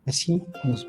Así nos...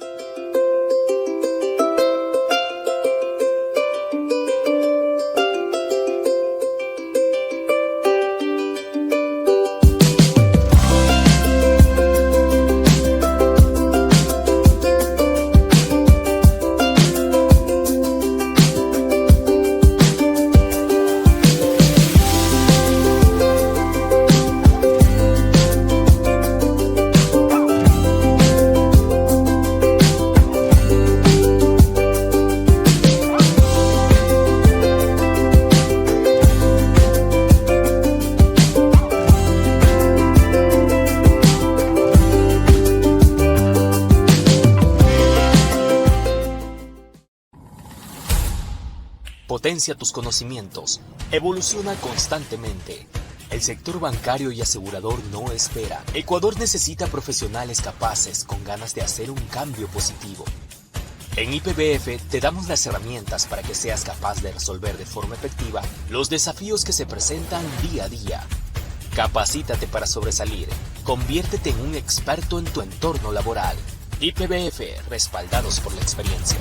Potencia tus conocimientos. Evoluciona constantemente. El sector bancario y asegurador no espera. Ecuador necesita profesionales capaces, con ganas de hacer un cambio positivo. En IPBF te damos las herramientas para que seas capaz de resolver de forma efectiva los desafíos que se presentan día a día. Capacítate para sobresalir. Conviértete en un experto en tu entorno laboral. IPBF, respaldados por la experiencia.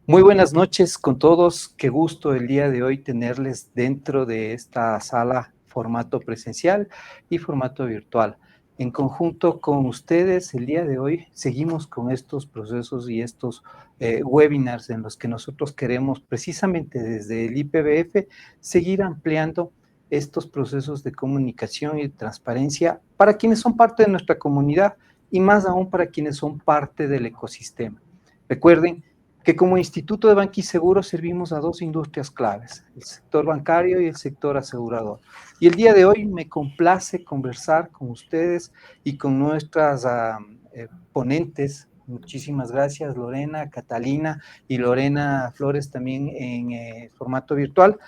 Muy buenas noches con todos. Qué gusto el día de hoy tenerles dentro de esta sala formato presencial y formato virtual. En conjunto con ustedes, el día de hoy seguimos con estos procesos y estos webinars en los que nosotros queremos precisamente desde el IPBF seguir ampliando estos procesos de comunicación y transparencia para quienes son parte de nuestra comunidad y más aún para quienes son parte del ecosistema. Recuerden que como Instituto de Banquiseguro servimos a dos industrias claves, el sector bancario y el sector asegurador. Y el día de hoy me complace conversar con ustedes y con nuestras ponentes. Muchísimas gracias, Lorena, Catalina y Lorena Flores también en formato virtual.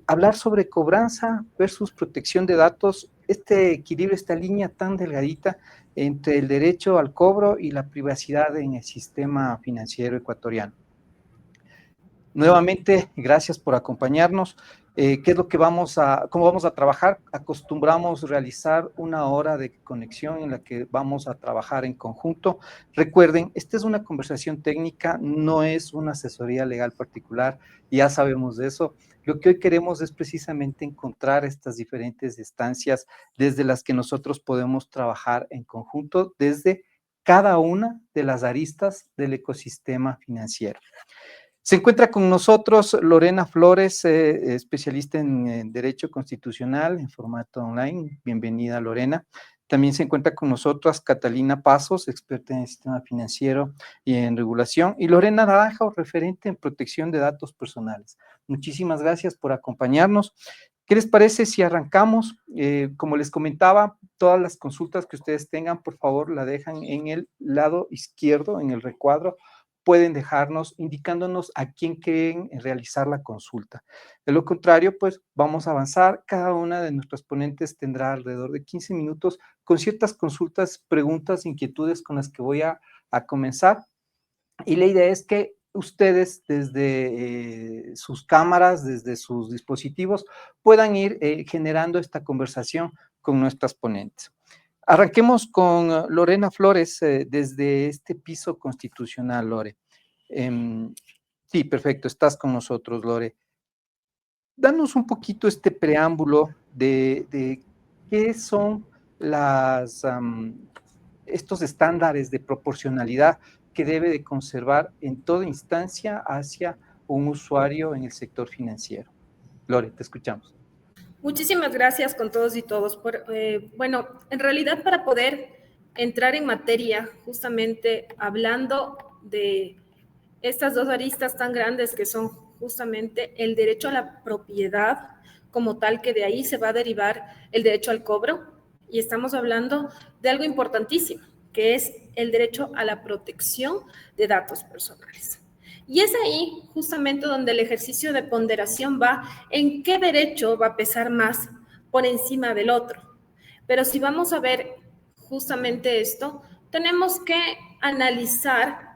Hablar sobre cobranza versus protección de datos, este equilibrio, esta línea tan delgadita entre el derecho al cobro y la privacidad en el sistema financiero ecuatoriano. Nuevamente, gracias por acompañarnos. ¿Qué es lo que cómo vamos a trabajar? Acostumbramos realizar una hora de conexión en la que vamos a trabajar en conjunto. Recuerden, esta es una conversación técnica, no es una asesoría legal particular, ya sabemos de eso. Lo que hoy queremos es precisamente encontrar estas diferentes instancias desde las que nosotros podemos trabajar en conjunto desde cada una de las aristas del ecosistema financiero. Se encuentra con nosotros Lorena Flores, especialista en Derecho Constitucional en formato online. Bienvenida, Lorena. También se encuentra con nosotros Catalina Pasos, experta en el sistema financiero y en regulación, y Lorena Naranjo, referente en protección de datos personales. Muchísimas gracias por acompañarnos. ¿Qué les parece si arrancamos? Como les comentaba, todas las consultas que ustedes tengan, por favor, la dejan en el lado izquierdo, en el recuadro. Pueden dejarnos indicándonos a quién quieren realizar la consulta. De lo contrario, pues vamos a avanzar. Cada una de nuestras ponentes tendrá alrededor de 15 minutos con ciertas consultas, preguntas, inquietudes con las que voy a comenzar. Y la idea es que ustedes desde sus cámaras, desde sus dispositivos, puedan ir generando esta conversación con nuestras ponentes. Arranquemos con Lorena Flores desde este piso constitucional, Lore. Sí, perfecto, estás con nosotros, Lore. Danos un poquito este preámbulo de qué son estos estándares de proporcionalidad que debe de conservar en toda instancia hacia un usuario en el sector financiero. Lore, te escuchamos. Muchísimas gracias con todos y todos. Bueno, en realidad para poder entrar en materia, justamente hablando de estas dos aristas tan grandes que son justamente el derecho a la propiedad como tal, que de ahí se va a derivar el derecho al cobro, y estamos hablando de algo importantísimo, que es el derecho a la protección de datos personales. Y es ahí justamente donde el ejercicio de ponderación va en qué derecho va a pesar más por encima del otro. Pero si vamos a ver justamente esto, tenemos que analizar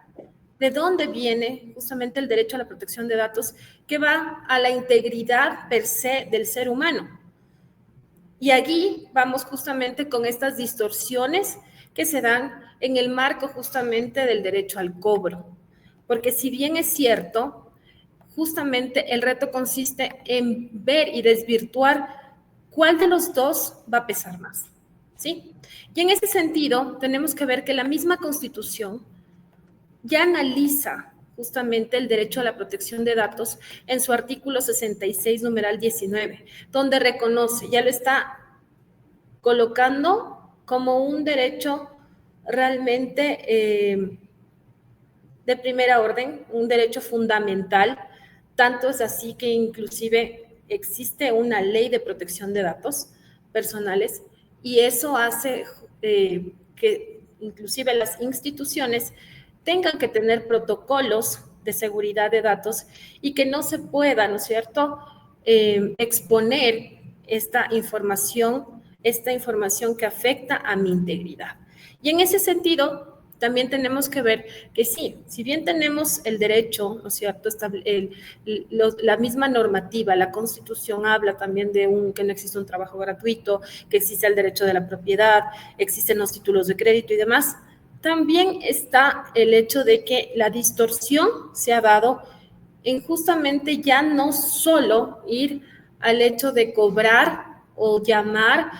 de dónde viene justamente el derecho a la protección de datos, que va a la integridad per se del ser humano. Y allí vamos justamente con estas distorsiones que se dan en el marco justamente del derecho al cobro. Porque si bien es cierto, justamente el reto consiste en ver y desvirtuar cuál de los dos va a pesar más, ¿sí? Y en ese sentido, tenemos que ver que la misma Constitución ya analiza justamente el derecho a la protección de datos en su artículo 66, numeral 19, donde reconoce, ya lo está colocando como un derecho realmente de primera orden, un derecho fundamental. Tanto es así que inclusive existe una ley de protección de datos personales y eso hace que inclusive las instituciones tengan que tener protocolos de seguridad de datos y que no se pueda, ¿no es cierto?, exponer esta información que afecta a mi integridad. Y en ese sentido, también tenemos que ver que sí, si bien tenemos el derecho, ¿no es cierto?, la misma normativa, la Constitución habla también de que no existe un trabajo gratuito, que existe el derecho de la propiedad, existen los títulos de crédito y demás, también está el hecho de que la distorsión se ha dado en justamente ya no solo ir al hecho de cobrar o llamar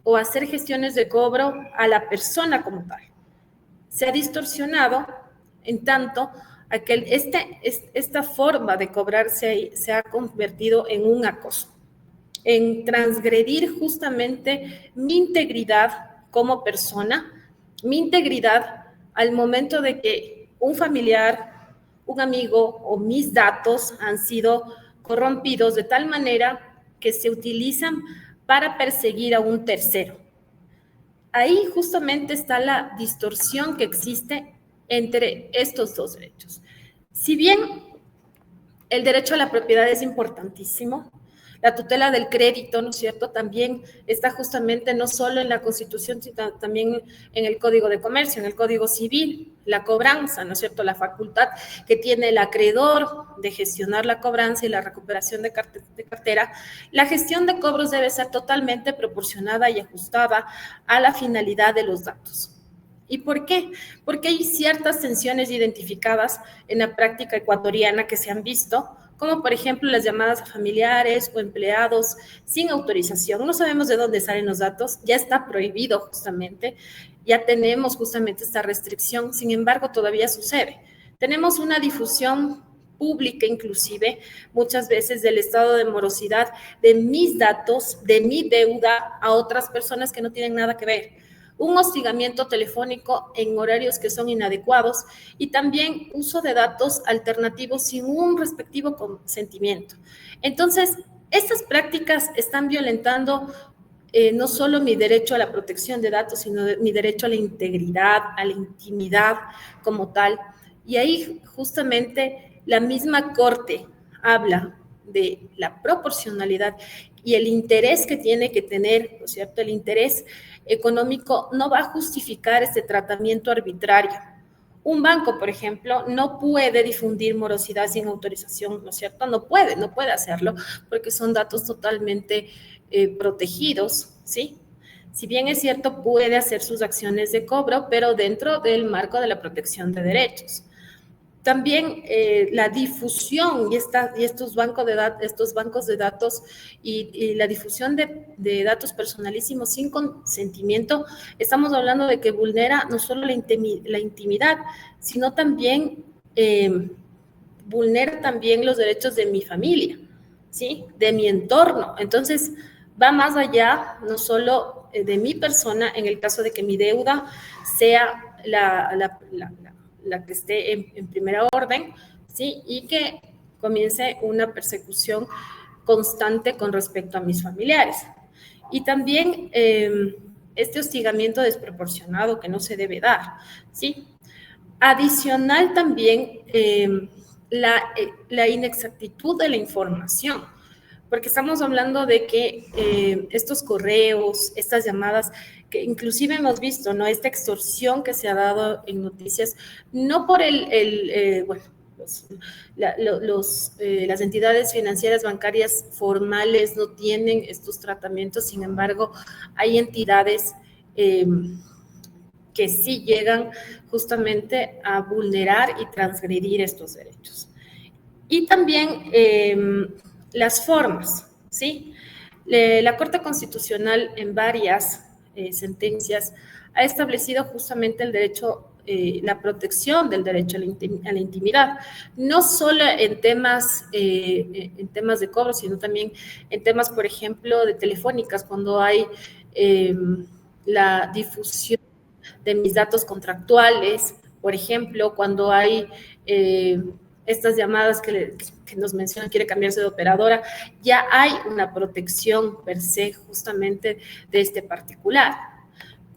o hacer gestiones de cobro a la persona como tal. Se ha distorsionado en tanto a que esta forma de cobrar se ha convertido en un acoso, en transgredir justamente mi integridad como persona, mi integridad al momento de que un familiar, un amigo o mis datos han sido corrompidos de tal manera que se utilizan para perseguir a un tercero. Ahí justamente está la distorsión que existe entre estos dos derechos. Si bien el derecho a la propiedad es importantísimo, la tutela del crédito, ¿no es cierto?, también está justamente no solo en la Constitución, sino también en el Código de Comercio, en el Código Civil, la cobranza, ¿no es cierto?, la facultad que tiene el acreedor de gestionar la cobranza y la recuperación de cartera. La gestión de cobros debe ser totalmente proporcionada y ajustada a la finalidad de los datos. ¿Y por qué? Porque hay ciertas tensiones identificadas en la práctica ecuatoriana que se han visto, como por ejemplo las llamadas a familiares o empleados sin autorización. No sabemos de dónde salen los datos, ya está prohibido justamente, ya tenemos justamente esta restricción, sin embargo todavía sucede. Tenemos una difusión pública inclusive, muchas veces del estado de morosidad de mis datos, de mi deuda a otras personas que no tienen nada que ver. Un hostigamiento telefónico en horarios que son inadecuados y también uso de datos alternativos sin un respectivo consentimiento. Entonces, estas prácticas están violentando no solo mi derecho a la protección de datos, sino mi derecho a la integridad, a la intimidad como tal. Y ahí justamente la misma Corte habla de la proporcionalidad y el interés que tiene que tener, ¿no es cierto?, el interés económico no va a justificar este tratamiento arbitrario. Un banco, por ejemplo, no puede difundir morosidad sin autorización, ¿no es cierto? No puede hacerlo porque son datos totalmente protegidos, ¿sí? Si bien es cierto, puede hacer sus acciones de cobro, pero dentro del marco de la protección de derechos. También la difusión y estos bancos de datos y la difusión de datos personalísimos sin consentimiento, estamos hablando de que vulnera no solo la intimidad, sino también vulnera también los derechos de mi familia, ¿sí?, de mi entorno. Entonces, va más allá, no solo de mi persona, en el caso de que mi deuda sea la que esté en primera orden, ¿sí?, y que comience una persecución constante con respecto a mis familiares. Y también este hostigamiento desproporcionado que no se debe dar, ¿sí? Adicional también la inexactitud de la información, porque estamos hablando de que estos correos, estas llamadas que inclusive hemos visto, ¿no? Esta extorsión que se ha dado en noticias, no por bueno, las entidades financieras bancarias formales no tienen estos tratamientos, sin embargo, hay entidades que sí llegan justamente a vulnerar y transgredir estos derechos. Y también las formas, ¿sí? La Corte Constitucional en varias sentencias ha establecido justamente el derecho, la protección del derecho a la intimidad, no solo en temas de cobro, sino también en temas, por ejemplo, de telefónicas, cuando hay la difusión de mis datos contractuales, por ejemplo, cuando hay estas llamadas que nos mencionan, quiere cambiarse de operadora, ya hay una protección per se justamente de este particular.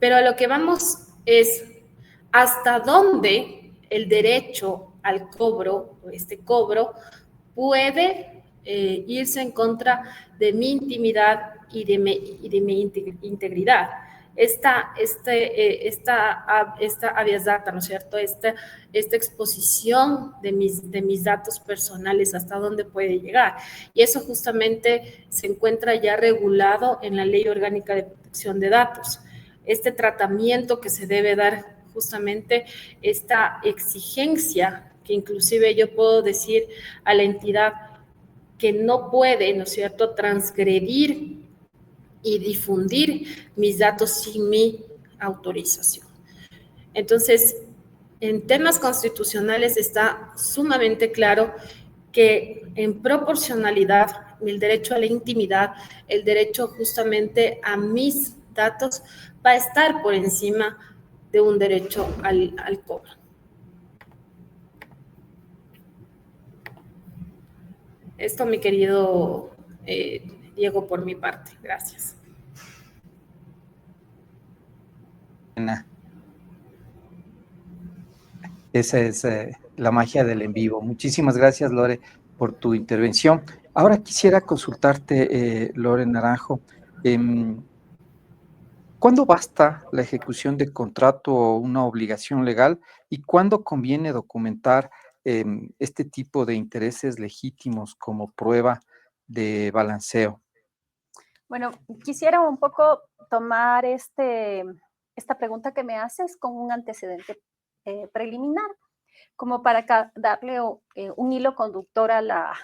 Pero a lo que vamos es hasta dónde el derecho al cobro, este cobro, puede irse en contra de mi intimidad y de mi integridad. Esta habeas data, ¿no es cierto? Esta exposición de mis datos personales, hasta dónde puede llegar. Y eso justamente se encuentra ya regulado en la Ley Orgánica de Protección de Datos. Este tratamiento que se debe dar justamente, esta exigencia que inclusive yo puedo decir a la entidad que no puede, ¿no es cierto?, transgredir y difundir mis datos sin mi autorización. Entonces, en temas constitucionales está sumamente claro que en proporcionalidad el derecho a la intimidad, el derecho justamente a mis datos va a estar por encima de un derecho al cobro. Esto, mi querido Diego, por mi parte. Gracias. Esa es la magia del en vivo. Muchísimas gracias, Lore, por tu intervención. Ahora quisiera consultarte, Lore Naranjo, ¿cuándo basta la ejecución de contrato o una obligación legal y cuándo conviene documentar este tipo de intereses legítimos como prueba de balanceo? Bueno, quisiera un poco tomar esta pregunta que me haces con un antecedente preliminar, como para darle un hilo conductor a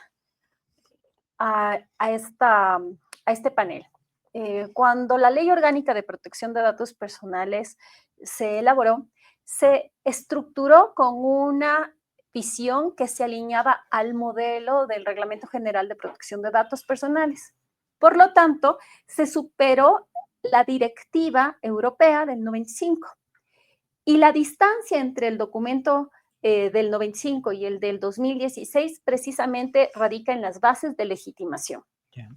este panel. Cuando la Ley Orgánica de Protección de Datos Personales se elaboró, se estructuró con una visión que se alineaba al modelo del Reglamento General de Protección de Datos Personales. Por lo tanto, se superó la Directiva Europea del 95 y la distancia entre el documento del 95 y el del 2016 precisamente radica en las bases de legitimación. Yeah.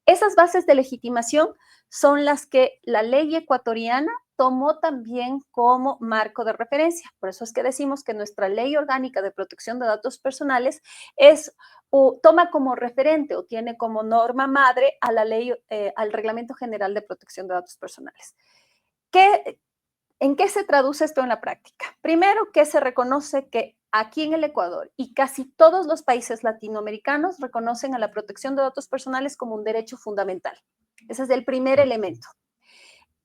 Esas bases de legitimación son las que la ley ecuatoriana tomó también como marco de referencia. Por eso es que decimos que nuestra Ley Orgánica de Protección de Datos Personales toma como referente o tiene como norma madre a la ley, al Reglamento General de Protección de Datos Personales. ¿En qué se traduce esto en la práctica? Primero, que se reconoce que aquí en el Ecuador y casi todos los países latinoamericanos reconocen a la protección de datos personales como un derecho fundamental. Ese es el primer elemento.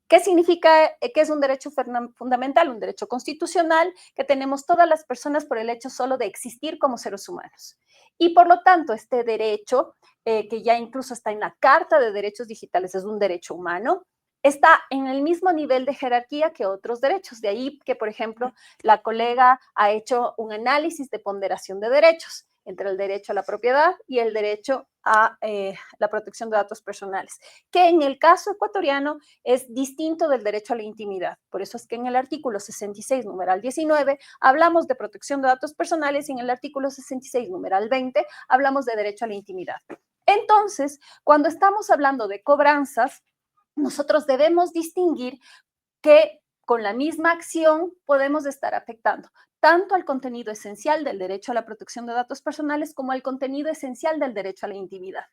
¿Qué significa que es un derecho fundamental? Un derecho constitucional que tenemos todas las personas por el hecho solo de existir como seres humanos. Y por lo tanto, este derecho, que ya incluso está en la Carta de Derechos Digitales, es un derecho humano, está en el mismo nivel de jerarquía que otros derechos. De ahí que, por ejemplo, la colega ha hecho un análisis de ponderación de derechos entre el derecho a la propiedad y el derecho a la protección de datos personales, que en el caso ecuatoriano es distinto del derecho a la intimidad. Por eso es que en el artículo 66, numeral 19, hablamos de protección de datos personales y en el artículo 66, numeral 20, hablamos de derecho a la intimidad. Entonces, cuando estamos hablando de cobranzas, nosotros debemos distinguir que con la misma acción podemos estar afectando tanto al contenido esencial del derecho a la protección de datos personales como al contenido esencial del derecho a la intimidad.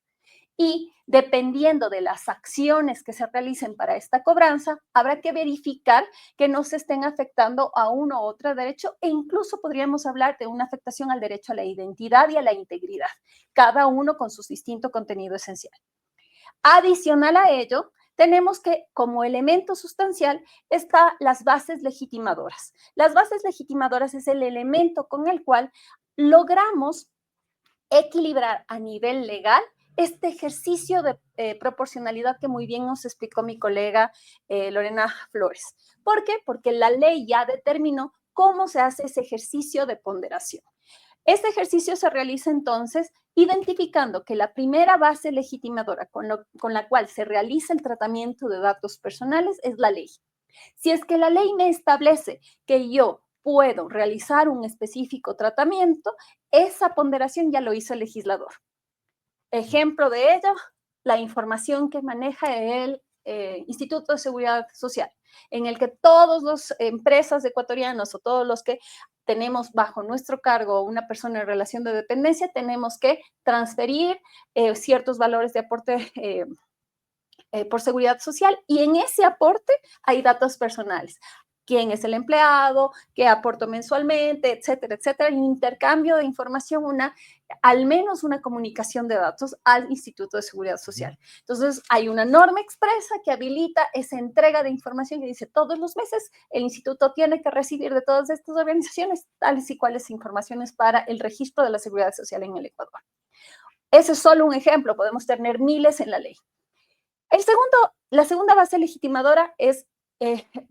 y dependiendo de las acciones que se realicen para esta cobranza, habrá que verificar que no se estén afectando a uno u otro derecho e incluso podríamos hablar de una afectación al derecho a la identidad y a la integridad, cada uno con su distinto contenido esencial. Adicional a ello, tenemos que como elemento sustancial está las bases legitimadoras. Las bases legitimadoras es el elemento con el cual logramos equilibrar a nivel legal este ejercicio de proporcionalidad que muy bien nos explicó mi colega Lorena Flores. ¿Por qué? Porque la ley ya determinó cómo se hace ese ejercicio de ponderación. Este ejercicio se realiza entonces identificando que la primera base legitimadora con la cual se realiza el tratamiento de datos personales es la ley. Si es que la ley me establece que yo puedo realizar un específico tratamiento, esa ponderación ya lo hizo el legislador. Ejemplo de ello, la información que maneja el Instituto de Seguridad Social, en el que todas las empresas ecuatorianas o todos los que tenemos bajo nuestro cargo una persona en relación de dependencia, tenemos que transferir ciertos valores de aporte por seguridad social y en ese aporte hay datos personales. Quién es el empleado, qué aporto mensualmente, etcétera, etcétera. Un intercambio de información, al menos una comunicación de datos al Instituto de Seguridad Social. Entonces, hay una norma expresa que habilita esa entrega de información que dice todos los meses el instituto tiene que recibir de todas estas organizaciones tales y cuales informaciones para el registro de la seguridad social en el Ecuador. Ese es solo un ejemplo, podemos tener miles en la ley. La segunda base legitimadora es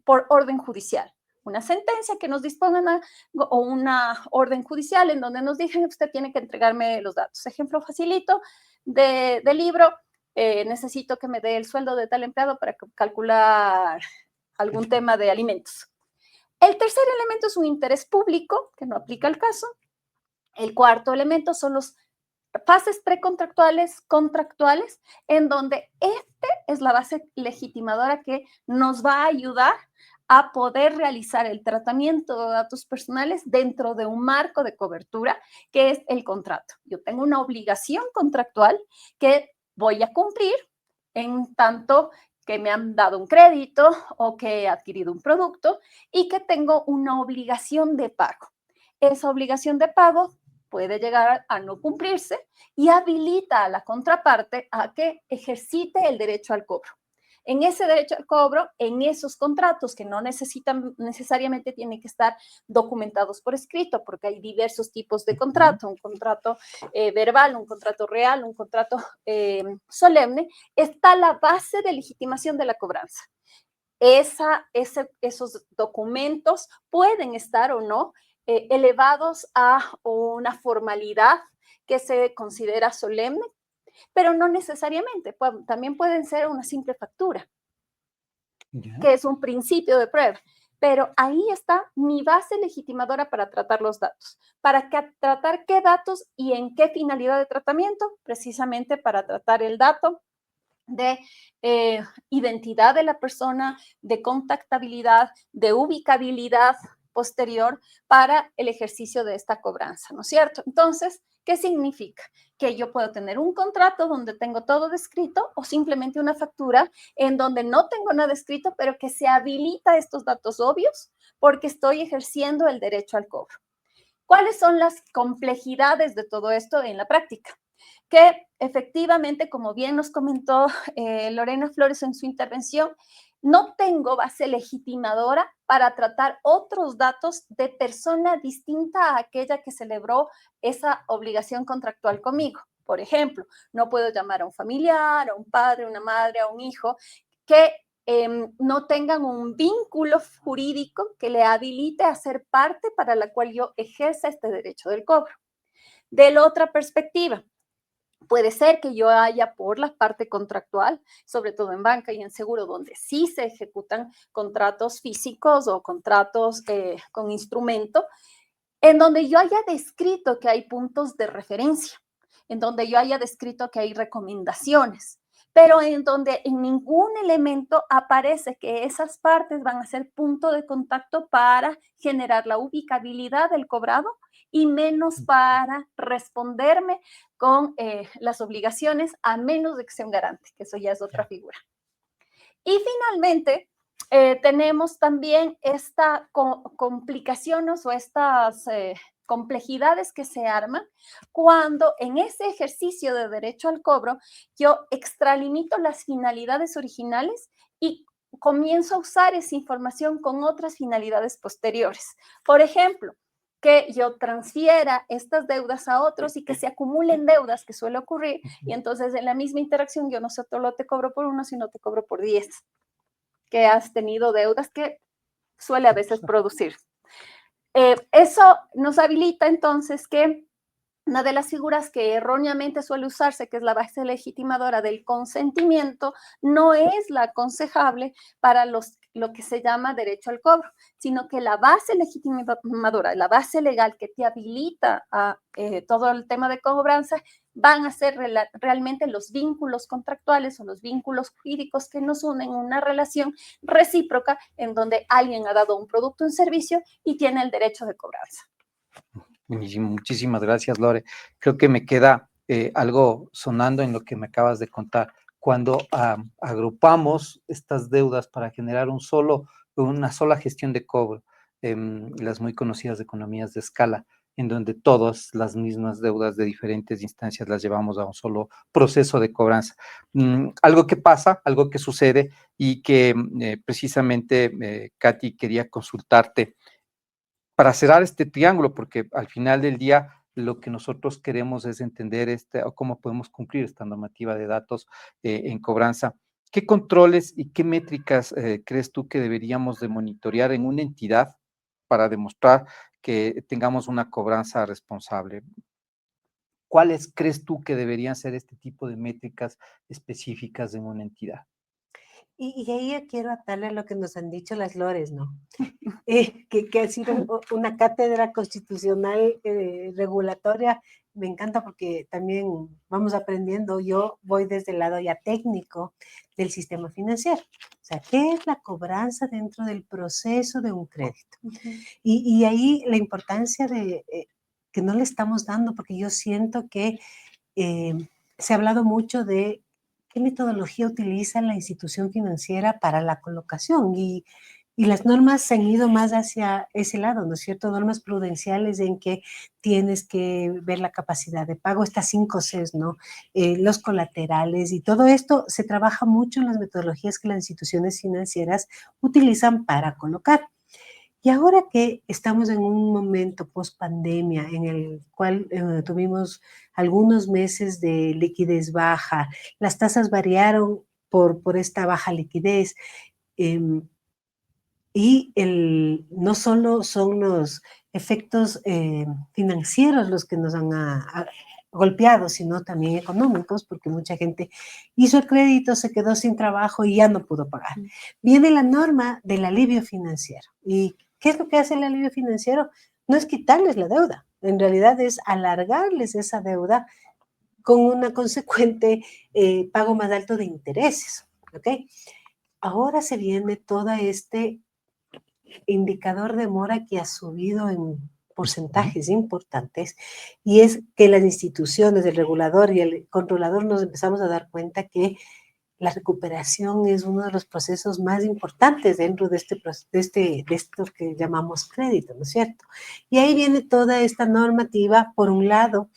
por orden judicial. Una sentencia que nos dispongan o una orden judicial en donde nos digan usted tiene que entregarme los datos. Ejemplo facilito de libro, necesito que me dé el sueldo de tal empleado para calcular algún tema de alimentos. El tercer elemento es un interés público, que no aplica al caso. El cuarto elemento son los fases precontractuales, contractuales, en donde es la base legitimadora que nos va a ayudar a poder realizar el tratamiento de datos personales dentro de un marco de cobertura que es el contrato. Yo tengo una obligación contractual que voy a cumplir en tanto que me han dado un crédito o que he adquirido un producto y que tengo una obligación de pago. Esa obligación de pago puede llegar a no cumplirse y habilita a la contraparte a que ejercite el derecho al cobro. En ese derecho al cobro, en esos contratos que no necesariamente tienen que estar documentados por escrito, porque hay diversos tipos de contrato, un contrato verbal, un contrato real, un contrato solemne, está la base de legitimación de la cobranza. Esos documentos pueden estar o no elevados a una formalidad que se considera solemne, pero no necesariamente, también pueden ser una simple factura, que es un principio de prueba. Pero ahí está mi base legitimadora para tratar los datos. ¿Para tratar qué datos y en qué finalidad de tratamiento? Precisamente para tratar el dato de identidad de la persona, de contactabilidad, de ubicabilidad posterior para el ejercicio de esta cobranza, ¿no es cierto? Entonces, ¿qué significa? Que yo puedo tener un contrato donde tengo todo descrito o simplemente una factura en donde no tengo nada escrito, pero que se habilita estos datos obvios porque estoy ejerciendo el derecho al cobro. ¿Cuáles son las complejidades de todo esto en la práctica? Que efectivamente, como bien nos comentó Lorena Flores en su intervención, no tengo base legitimadora para tratar otros datos de persona distinta a aquella que celebró esa obligación contractual conmigo. Por ejemplo, no puedo llamar a un familiar, a un padre, a una madre, a un hijo que no tengan un vínculo jurídico que le habilite a ser parte para la cual yo ejerza este derecho del cobro. De la otra perspectiva, puede ser que yo haya por la parte contractual, sobre todo en banca y en seguro, donde sí se ejecutan contratos físicos o contratos con instrumento, en donde yo haya descrito que hay puntos de referencia, en donde yo haya descrito que hay recomendaciones, pero en donde en ningún elemento aparece que esas partes van a ser punto de contacto para generar la ubicabilidad del cobrado y menos para responderme con las obligaciones, a menos de que sea un garante, que eso ya es otra figura. Y finalmente, tenemos también estas complicaciones o estas complejidades que se arman cuando en ese ejercicio de derecho al cobro yo extralimito las finalidades originales y comienzo a usar esa información con otras finalidades posteriores. Por ejemplo, que yo transfiera estas deudas a otros y que se acumulen deudas, que suele ocurrir, y entonces en la misma interacción yo no solo te cobro por uno, sino te cobro por 10, que has tenido deudas que suele a veces producir. Eso nos habilita entonces que una de las figuras que erróneamente suele usarse, que es la base legitimadora del consentimiento, no es la aconsejable para lo que se llama derecho al cobro, sino que la base legitimadora, la base legal que te habilita a todo el tema de cobranza, van a ser realmente los vínculos contractuales o los vínculos jurídicos que nos unen en una relación recíproca en donde alguien ha dado un producto o un servicio y tiene el derecho de cobranza. Buenísimo, muchísimas gracias, Lore. Creo que me queda algo sonando en lo que me acabas de contar. Cuando agrupamos estas deudas para generar una sola gestión de cobro, las muy conocidas economías de escala, en donde todas las mismas deudas de diferentes instancias las llevamos a un solo proceso de cobranza. Algo que pasa, algo que sucede y que precisamente, Katy, quería consultarte para cerrar este triángulo, porque al final del día lo que nosotros queremos es entender o cómo podemos cumplir esta normativa de datos en cobranza. ¿Qué controles y qué métricas crees tú que deberíamos de monitorear en una entidad para demostrar que tengamos una cobranza responsable? ¿Cuáles crees tú que deberían ser este tipo de métricas específicas en una entidad? Y ahí yo quiero atarle a lo que nos han dicho las Lores, ¿no? Que ha sido una cátedra constitucional regulatoria. Me encanta porque también vamos aprendiendo. Yo voy desde el lado ya técnico del sistema financiero. O sea, ¿qué es la cobranza dentro del proceso de un crédito? Y ahí la importancia de que no le estamos dando, porque yo siento que se ha hablado mucho de qué metodología utiliza la institución financiera para la colocación y las normas se han ido más hacia ese lado, ¿no es cierto? Normas prudenciales en que tienes que ver la capacidad de pago, estas 5 Cs, ¿no? Los colaterales y todo esto se trabaja mucho en las metodologías que las instituciones financieras utilizan para colocar. Y ahora que estamos en un momento post pandemia en el cual tuvimos algunos meses de liquidez baja, las tasas variaron por esta baja liquidez y no solo son los efectos financieros los que nos han golpeado, sino también económicos, porque mucha gente hizo el crédito, se quedó sin trabajo y ya no pudo pagar. Viene la norma del alivio financiero. ¿Y qué es lo que hace el alivio financiero? No es quitarles la deuda, en realidad es alargarles esa deuda con una consecuente pago más alto de intereses, ¿ok? Ahora se viene todo este indicador de mora que ha subido en porcentajes importantes y es que las instituciones, el regulador y el controlador nos empezamos a dar cuenta que la recuperación es uno de los procesos más importantes dentro de esto que llamamos crédito, ¿no es cierto? Y ahí viene toda esta normativa, por un lado,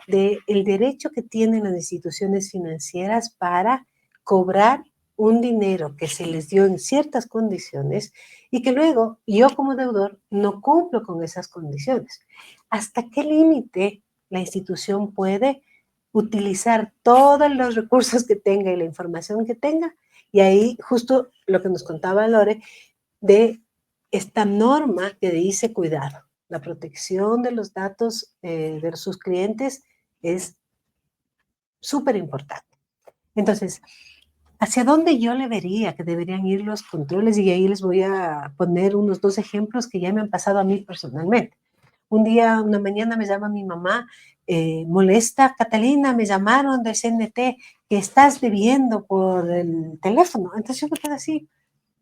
del derecho que tienen las instituciones financieras para cobrar un dinero que se les dio en ciertas condiciones y que luego yo como deudor no cumplo con esas condiciones. ¿Hasta qué límite la institución puede utilizar todos los recursos que tenga y la información que tenga? Y ahí justo lo que nos contaba Lore de esta norma que dice cuidado, la protección de los datos de sus clientes es súper importante. Entonces, ¿hacia dónde yo le vería que deberían ir los controles? Y ahí les voy a poner unos 2 ejemplos que ya me han pasado a mí personalmente. Un día, una mañana me llama mi mamá, molesta, Catalina, me llamaron del CNT que estás debiendo por el teléfono. Entonces yo me quedo así,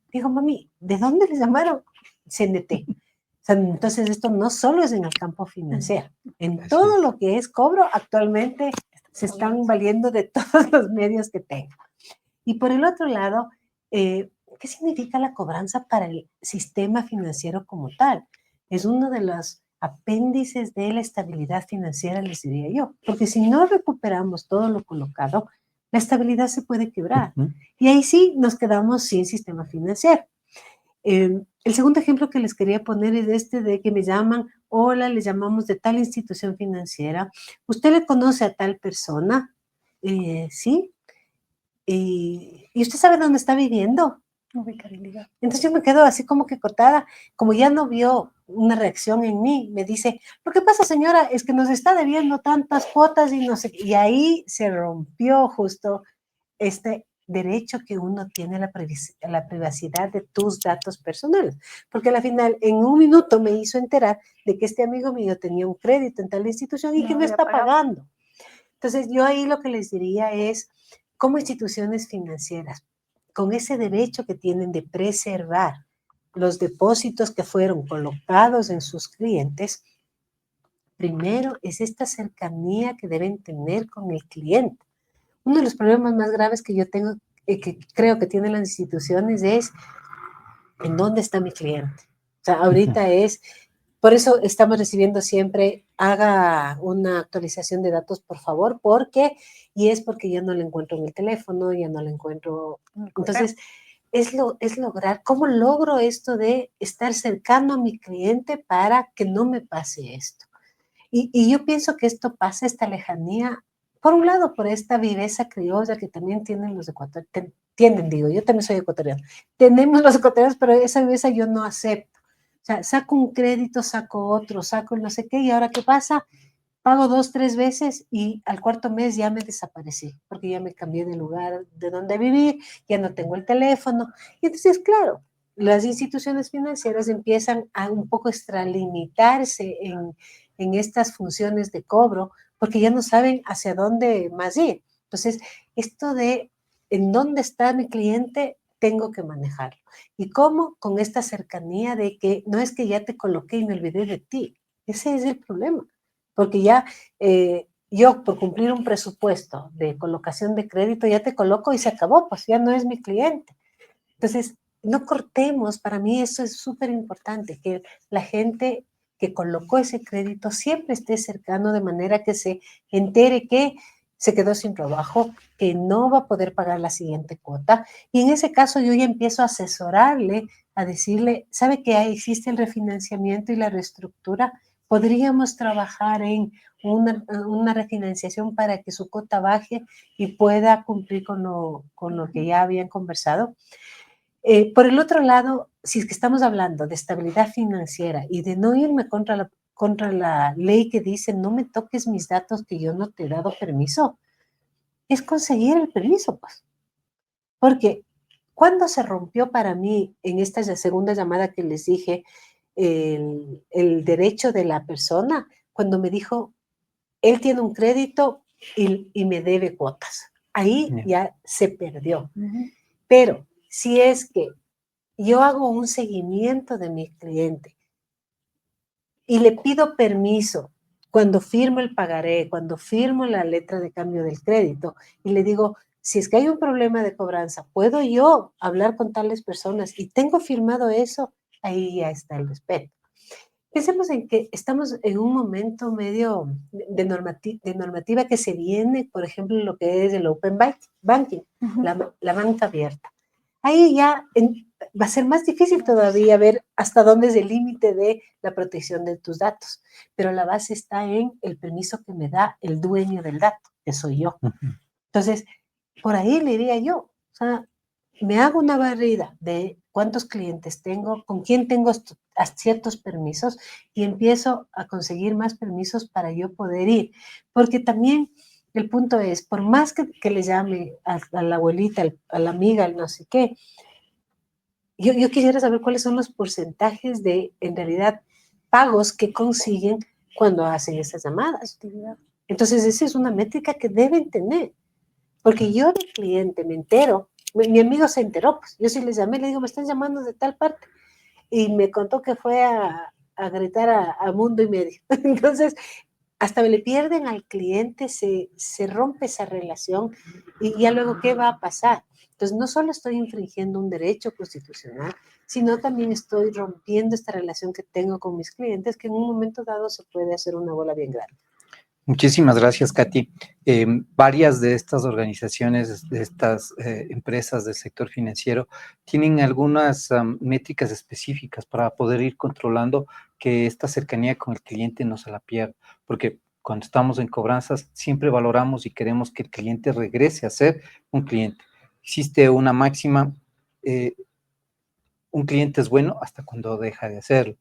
digo, mami, ¿de dónde les llamaron? CNT. O sea, entonces esto no solo es en el campo financiero, en todo lo que es cobro actualmente se están valiendo de todos los medios que tengan. Y por el otro lado, ¿qué significa la cobranza para el sistema financiero como tal? Es uno de los apéndices de la estabilidad financiera, les diría yo, porque si no recuperamos todo lo colocado, la estabilidad se puede quebrar. Y ahí sí nos quedamos sin sistema financiero. El segundo ejemplo que les quería poner es este de que me llaman, hola, le llamamos de tal institución financiera, ¿usted le conoce a tal persona? Sí. ¿Y usted sabe dónde está viviendo? Entonces yo me quedo así como que cortada, como ya no vio una reacción en mí, me dice, lo que pasa señora es que nos está debiendo tantas cuotas y no sé, y ahí se rompió justo este derecho que uno tiene a la privacidad de tus datos personales, porque al final en un minuto me hizo enterar de que este amigo mío tenía un crédito en tal institución y que no está pagando. Entonces yo ahí lo que les diría es, como instituciones financieras, con ese derecho que tienen de preservar los depósitos que fueron colocados en sus clientes, primero es esta cercanía que deben tener con el cliente. Uno de los problemas más graves que yo tengo, que creo que tienen las instituciones es, ¿en dónde está mi cliente? O sea, ahorita es, por eso estamos recibiendo siempre, haga una actualización de datos, por favor, porque ya no lo encuentro en el teléfono, ya no lo encuentro. Entonces, es lograr, ¿cómo logro esto de estar cercano a mi cliente para que no me pase esto? Y yo pienso que esto pasa, esta lejanía, por un lado, por esta viveza criolla que también tienen los ecuatorianos, tienen, digo, yo también soy ecuatoriana, tenemos los ecuatorianos, pero esa viveza yo no acepto. O sea, saco un crédito, saco otro, saco no sé qué, y ahora ¿qué pasa? Pago 2, 3 veces y al cuarto mes ya me desaparecí, porque ya me cambié de lugar de donde vivir, ya no tengo el teléfono. Y entonces, claro, las instituciones financieras empiezan a un poco extralimitarse en estas funciones de cobro, porque ya no saben hacia dónde más ir. Entonces, esto de en dónde está mi cliente, tengo que manejarlo. ¿Y cómo? Con esta cercanía de que no es que ya te coloqué y me olvidé de ti. Ese es el problema. Porque ya yo por cumplir un presupuesto de colocación de crédito ya te coloco y se acabó, pues ya no es mi cliente. Entonces, no cortemos, para mí eso es súper importante, que la gente que colocó ese crédito siempre esté cercano de manera que se entere que se quedó sin trabajo, que no va a poder pagar la siguiente cuota. Y en ese caso yo ya empiezo a asesorarle, a decirle, ¿sabe que existe el refinanciamiento y la reestructura? Podríamos trabajar en una refinanciación para que su cuota baje y pueda cumplir con lo que ya habían conversado. Por el otro lado, si es que estamos hablando de estabilidad financiera y de no irme contra la ley que dice no me toques mis datos que yo no te he dado permiso, es conseguir el permiso, pues. Porque cuando se rompió para mí en esta segunda llamada que les dije el derecho de la persona, cuando me dijo, él tiene un crédito y me debe cuotas. Ahí ya se perdió. Pero si es que yo hago un seguimiento de mi cliente y le pido permiso cuando firmo el pagaré, cuando firmo la letra de cambio del crédito y le digo, si es que hay un problema de cobranza, ¿puedo yo hablar con tales personas? Y tengo firmado eso, ahí ya está el respeto. Pensemos en que estamos en un momento medio de normativa que se viene, por ejemplo, lo que es el open banking, la banca abierta. Ahí ya va a ser más difícil todavía ver hasta dónde es el límite de la protección de tus datos, pero la base está en el permiso que me da el dueño del dato, que soy yo. Entonces, por ahí le diría yo, o sea, me hago una barrida de cuántos clientes tengo, con quién tengo ciertos permisos y empiezo a conseguir más permisos para yo poder ir. Porque también el punto es, por más que le llame a la abuelita, a la amiga, al no sé qué, yo quisiera saber cuáles son los porcentajes de, en realidad, pagos que consiguen cuando hacen esas llamadas. Entonces, esa es una métrica que deben tener. Porque yo de cliente me entero, mi amigo se enteró, pues yo sí les llamé, le digo, me están llamando de tal parte, y me contó que fue a gritar a mundo y medio. Entonces, hasta le pierden al cliente, se rompe esa relación, y ya luego, ¿qué va a pasar? Entonces, no solo estoy infringiendo un derecho constitucional, sino también estoy rompiendo esta relación que tengo con mis clientes, que en un momento dado se puede hacer una bola bien grande. Muchísimas gracias, Katy. Varias de estas organizaciones, de estas empresas del sector financiero, tienen algunas métricas específicas para poder ir controlando que esta cercanía con el cliente no se la pierda, porque cuando estamos en cobranzas siempre valoramos y queremos que el cliente regrese a ser un cliente. Existe una máxima, un cliente es bueno hasta cuando deja de hacerlo.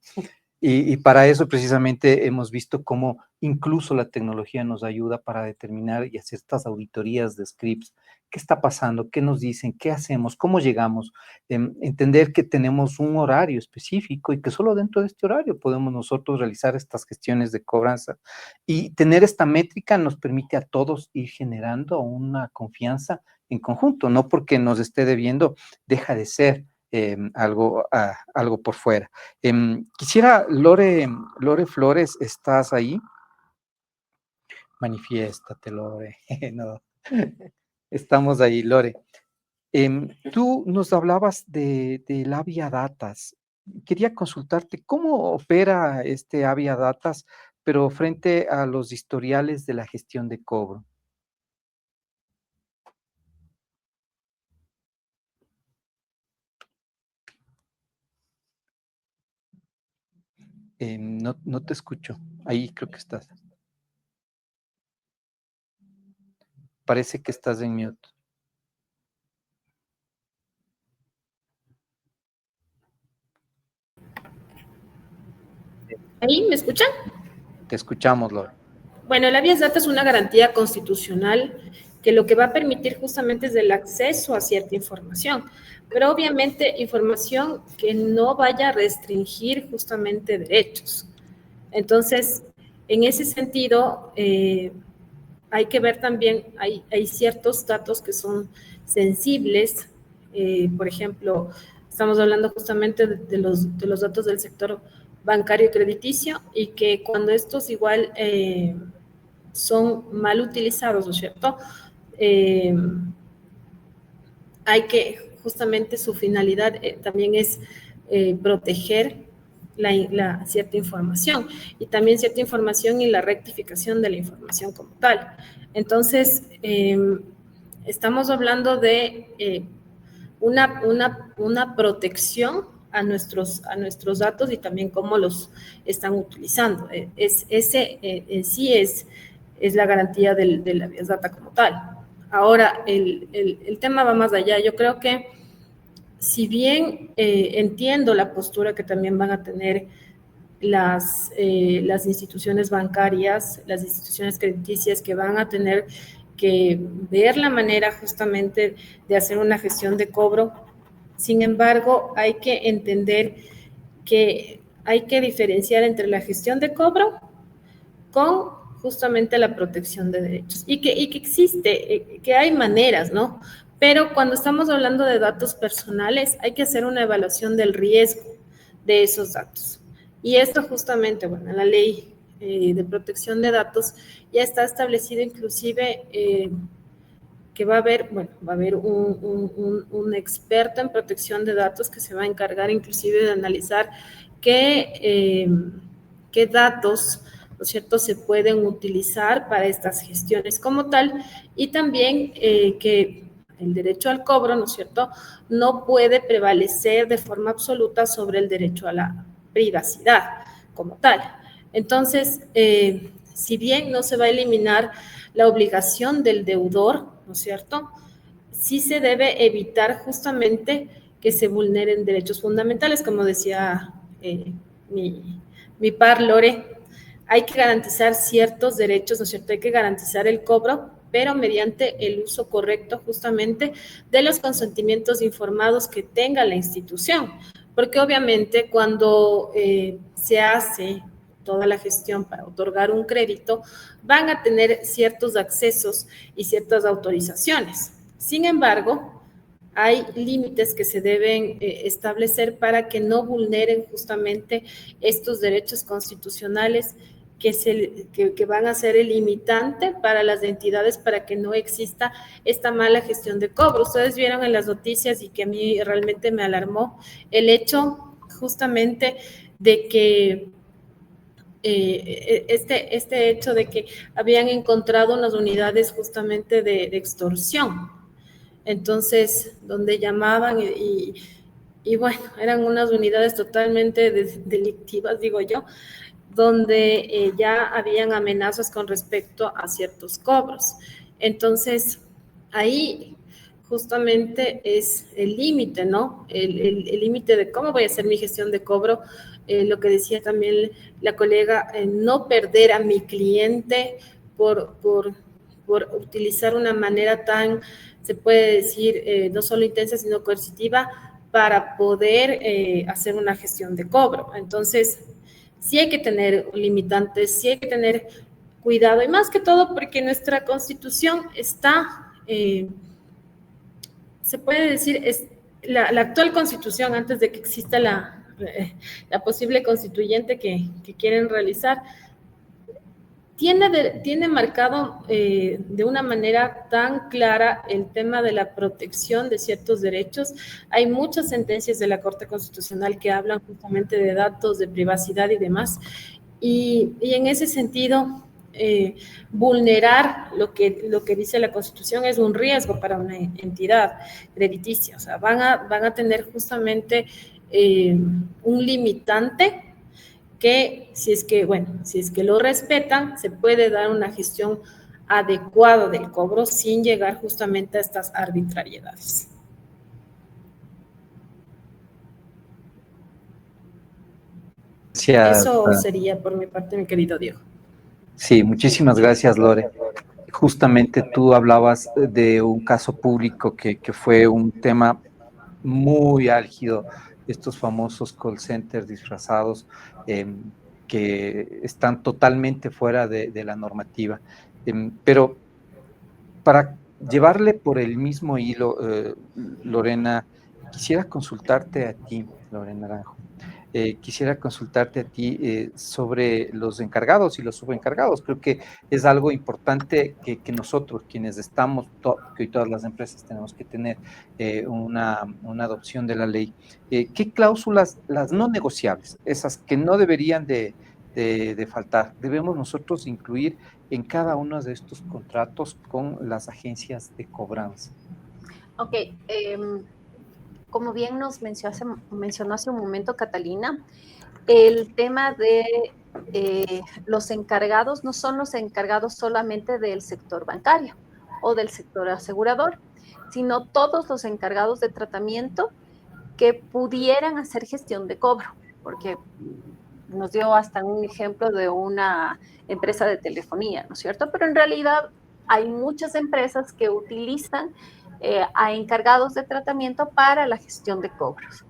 Y para eso precisamente hemos visto cómo incluso la tecnología nos ayuda para determinar y hacer estas auditorías de scripts. ¿Qué está pasando? ¿Qué nos dicen? ¿Qué hacemos? ¿Cómo llegamos? Entender que tenemos un horario específico y que solo dentro de este horario podemos nosotros realizar estas gestiones de cobranza. Y tener esta métrica nos permite a todos ir generando una confianza en conjunto, no porque nos esté debiendo, deja de ser algo por fuera. Quisiera, Lore Flores, ¿estás ahí? Manifiéstate, Lore. No, estamos ahí, Lore. Tú nos hablabas del Avia Datas. Quería consultarte cómo opera este Avia Datas, pero frente a los historiales de la gestión de cobro. No te escucho. Ahí creo que estás. Parece que estás en mute. ¿Ahí me escuchan? Te escuchamos, Lore. Bueno, el habeas data es una garantía constitucional que lo que va a permitir justamente es el acceso a cierta información, pero obviamente información que no vaya a restringir justamente derechos. Entonces, en ese sentido, hay que ver también, hay ciertos datos que son sensibles, por ejemplo, estamos hablando justamente de los datos del sector bancario y crediticio, y que cuando estos igual son mal utilizados, ¿no es cierto? Hay que, justamente su finalidad también es proteger la cierta información, y también cierta información y la rectificación de la información como tal. Entonces, estamos hablando de una protección a nuestros datos y también cómo los están utilizando. Ese en sí es la garantía de la habeas data como tal. Ahora, el tema va más allá. Yo creo que, si bien entiendo la postura que también van a tener las instituciones bancarias, las instituciones crediticias, que van a tener que ver la manera justamente de hacer una gestión de cobro, sin embargo, hay que entender que hay que diferenciar entre la gestión de cobro con justamente la protección de derechos, y que existe, que hay maneras, ¿no? Pero cuando estamos hablando de datos personales, hay que hacer una evaluación del riesgo de esos datos. Y esto justamente, bueno, en la ley de protección de datos ya está establecido inclusive que va a haber un experto en protección de datos que se va a encargar inclusive de analizar qué datos, ¿no es cierto?, se pueden utilizar para estas gestiones como tal, y también que el derecho al cobro, ¿no es cierto?, no puede prevalecer de forma absoluta sobre el derecho a la privacidad como tal. Entonces, si bien no se va a eliminar la obligación del deudor, ¿no es cierto?, sí se debe evitar justamente que se vulneren derechos fundamentales, como decía mi par Lore. Hay que garantizar ciertos derechos, ¿no es cierto?, hay que garantizar el cobro, pero mediante el uso correcto justamente de los consentimientos informados que tenga la institución, porque obviamente cuando se hace toda la gestión para otorgar un crédito, van a tener ciertos accesos y ciertas autorizaciones. Sin embargo, hay límites que se deben establecer para que no vulneren justamente estos derechos constitucionales que van a ser el limitante para las entidades para que no exista esta mala gestión de cobro. Ustedes vieron en las noticias y que a mí realmente me alarmó el hecho justamente de que este hecho de que habían encontrado unas unidades justamente de extorsión. Entonces, donde llamaban y bueno, eran unas unidades totalmente delictivas, digo yo, donde ya habían amenazas con respecto a ciertos cobros. Entonces, ahí justamente es el límite, ¿no? El límite de cómo voy a hacer mi gestión de cobro, lo que decía también la colega, no perder a mi cliente por utilizar una manera tan, se puede decir, no solo intensa, sino coercitiva, para poder hacer una gestión de cobro. Entonces, sí hay que tener limitantes, sí hay que tener cuidado, y más que todo porque nuestra Constitución está, se puede decir, es la actual Constitución, antes de que exista la posible constituyente que quieren realizar, tiene marcado de una manera tan clara el tema de la protección de ciertos derechos. Hay muchas sentencias de la Corte Constitucional que hablan justamente de datos, de privacidad y demás. Y en ese sentido, vulnerar lo que dice la Constitución es un riesgo para una entidad crediticia. O sea, van a tener justamente un limitante que si es que lo respetan, se puede dar una gestión adecuada del cobro sin llegar justamente a estas arbitrariedades. Gracias. Eso sería por mi parte, mi querido Diego. Sí, muchísimas gracias, Lore. Justamente tú hablabas de un caso público que fue un tema muy álgido, estos famosos call centers disfrazados que están totalmente fuera de la normativa. Pero para llevarle por el mismo hilo, Lorena, quisiera consultarte a ti, Lorena Naranjo. Quisiera consultarte a ti sobre los encargados y los subencargados. Creo que es algo importante que nosotros, quienes estamos, que hoy todas las empresas tenemos que tener una adopción de la ley. ¿Qué cláusulas, las no negociables, esas que no deberían de faltar, debemos nosotros incluir en cada uno de estos contratos con las agencias de cobranza? Ok, como bien nos mencionó hace un momento Catalina, el tema de los encargados no son los encargados solamente del sector bancario o del sector asegurador, sino todos los encargados de tratamiento que pudieran hacer gestión de cobro, porque nos dio hasta un ejemplo de una empresa de telefonía, ¿no es cierto? Pero en realidad hay muchas empresas que utilizan a encargados de tratamiento para la gestión de cobros.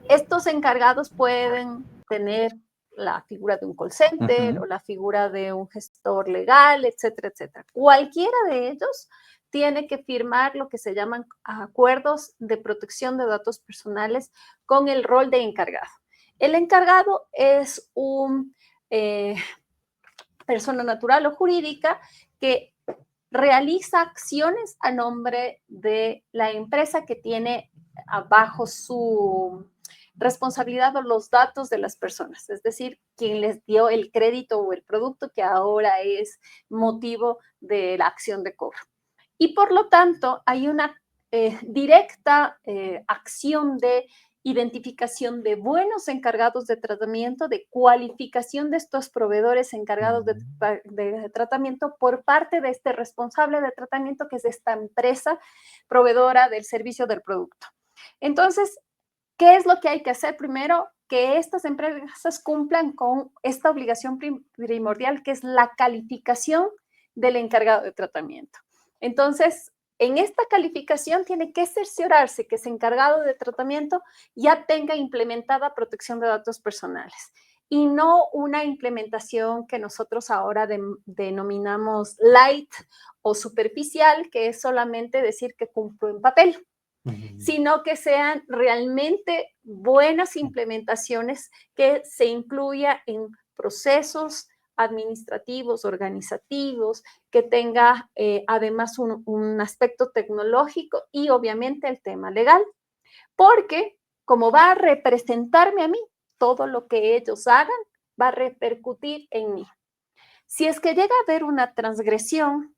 Estos encargados pueden tener la figura de un call center o la figura de un gestor legal, etcétera, etcétera. Cualquiera de ellos tiene que firmar lo que se llaman acuerdos de protección de datos personales con el rol de encargado. El encargado es una persona natural o jurídica que realiza acciones a nombre de la empresa que tiene bajo su responsabilidad o los datos de las personas, es decir, quien les dio el crédito o el producto que ahora es motivo de la acción de cobro. Y por lo tanto, hay una directa acción de identificación de buenos encargados de tratamiento, de cualificación de estos proveedores encargados de tratamiento por parte de este responsable de tratamiento, que es esta empresa proveedora del servicio del producto. Entonces, ¿qué es lo que hay que hacer? Primero, que estas empresas cumplan con esta obligación primordial, que es la calificación del encargado de tratamiento. Entonces, en esta calificación tiene que cerciorarse que ese encargado de tratamiento ya tenga implementada protección de datos personales. y no una implementación que nosotros ahora denominamos light o superficial, que es solamente decir que cumplo en papel, sino que sean realmente buenas implementaciones que se incluya en procesos administrativos, organizativos, que tenga además un aspecto tecnológico y obviamente el tema legal, porque como va a representarme a mí, todo lo que ellos hagan va a repercutir en mí. Si es que llega a haber una transgresión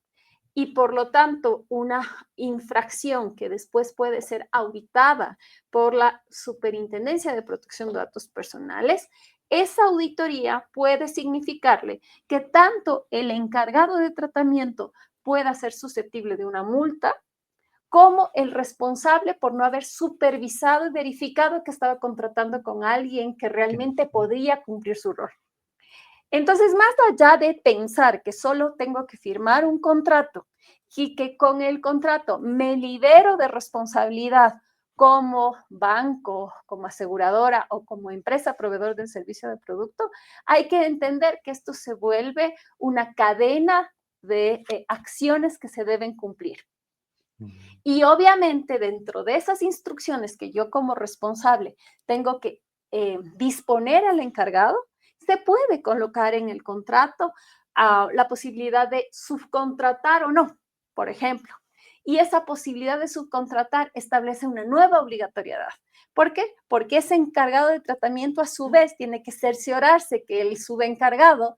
y por lo tanto una infracción que después puede ser auditada por la Superintendencia de Protección de Datos Personales, esa auditoría puede significarle que tanto el encargado de tratamiento pueda ser susceptible de una multa, como el responsable por no haber supervisado y verificado que estaba contratando con alguien que realmente podía cumplir su rol. Entonces, más allá de pensar que solo tengo que firmar un contrato y que con el contrato me libero de responsabilidad como banco, como aseguradora o como empresa proveedor del servicio de producto, hay que entender que esto se vuelve una cadena de acciones que se deben cumplir. Y obviamente dentro de esas instrucciones que yo como responsable tengo que disponer al encargado, se puede colocar en el contrato la posibilidad de subcontratar o no, por ejemplo. Y esa posibilidad de subcontratar establece una nueva obligatoriedad. ¿Por qué? Porque ese encargado de tratamiento a su vez tiene que cerciorarse que el subencargado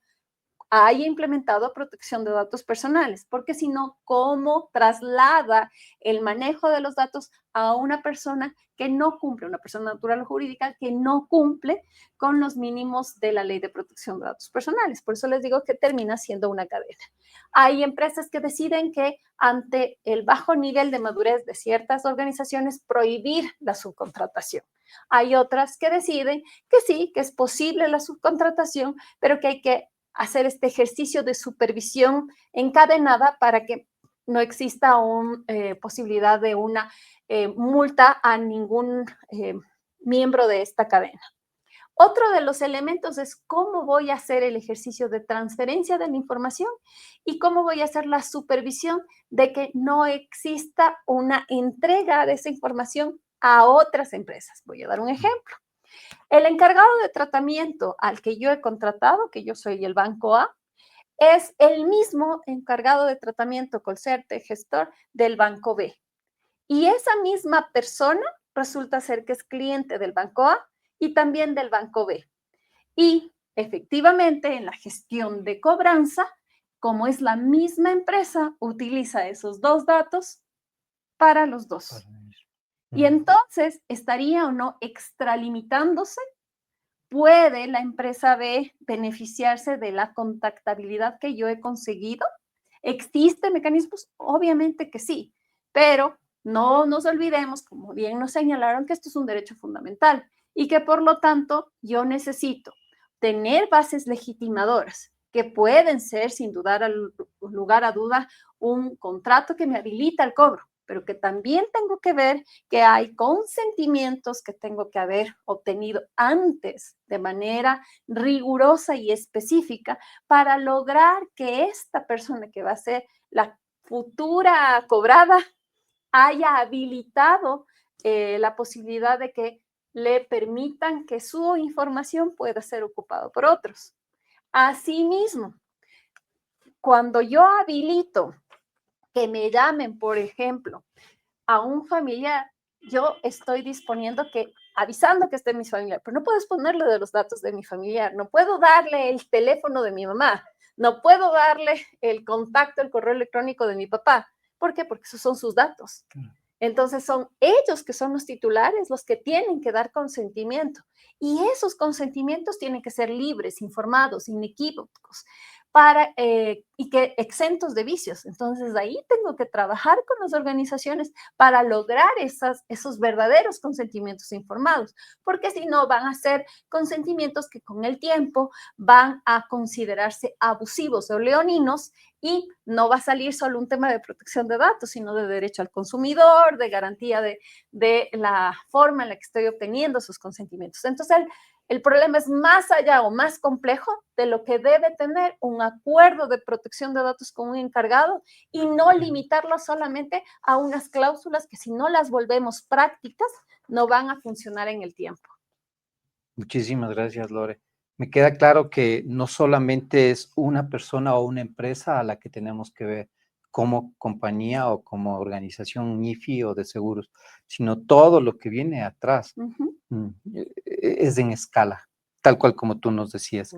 haya implementado protección de datos personales, porque si no, ¿cómo traslada el manejo de los datos a una persona que no cumple, una persona natural o jurídica que no cumple con los mínimos de la Ley de Protección de Datos Personales? Por eso les digo que termina siendo una cadena. Hay empresas que deciden que ante el bajo nivel de madurez de ciertas organizaciones prohibir la subcontratación. Hay otras que deciden que sí, que es posible la subcontratación, pero que hay que hacer este ejercicio de supervisión encadenada para que no exista una posibilidad de una multa a ningún miembro de esta cadena. Otro de los elementos es cómo voy a hacer el ejercicio de transferencia de la información y cómo voy a hacer la supervisión de que no exista una entrega de esa información a otras empresas. Voy a dar un ejemplo. El encargado de tratamiento al que yo he contratado, que yo soy el Banco A, es el mismo encargado de tratamiento, call-center, gestor del Banco B. Y esa misma persona resulta ser que es cliente del Banco A y también del Banco B. Y efectivamente, en la gestión de cobranza, como es la misma empresa, utiliza esos dos datos para los dos. Y entonces, ¿estaría o no extralimitándose? ¿Puede la empresa B beneficiarse de la contactabilidad que yo he conseguido? ¿Existen mecanismos? Obviamente que sí, pero no nos olvidemos, como bien nos señalaron, que esto es un derecho fundamental y que por lo tanto yo necesito tener bases legitimadoras que pueden ser, sin lugar a duda, un contrato que me habilita el cobro, pero que también tengo que ver que hay consentimientos que tengo que haber obtenido antes de manera rigurosa y específica para lograr que esta persona que va a ser la futura cobrada haya habilitado la posibilidad de que le permitan que su información pueda ser ocupada por otros. Asimismo, cuando yo habilito que me llamen, por ejemplo, a un familiar, yo estoy disponiendo que, avisando que esté mi familiar, pero no puedo exponerle de los datos de mi familiar, no puedo darle el teléfono de mi mamá, no puedo darle el contacto, el correo electrónico de mi papá. ¿Por qué? Porque esos son sus datos. Entonces son ellos que son los titulares, los que tienen que dar consentimiento. Y esos consentimientos tienen que ser libres, informados, inequívocos, y que exentos de vicios. Entonces ahí tengo que trabajar con las organizaciones para lograr esos verdaderos consentimientos informados, porque si no van a ser consentimientos que con el tiempo van a considerarse abusivos o leoninos y no va a salir solo un tema de protección de datos, sino de derecho al consumidor, de garantía de la forma en la que estoy obteniendo esos consentimientos. Entonces, El problema es más allá o más complejo de lo que debe tener un acuerdo de protección de datos con un encargado y no limitarlo solamente a unas cláusulas que si no las volvemos prácticas no van a funcionar en el tiempo. Muchísimas gracias, Lore. Me queda claro que no solamente es una persona o una empresa a la que tenemos que ver como compañía o como organización IFI o de seguros, sino todo lo que viene atrás. Es en escala, tal cual como tú nos decías.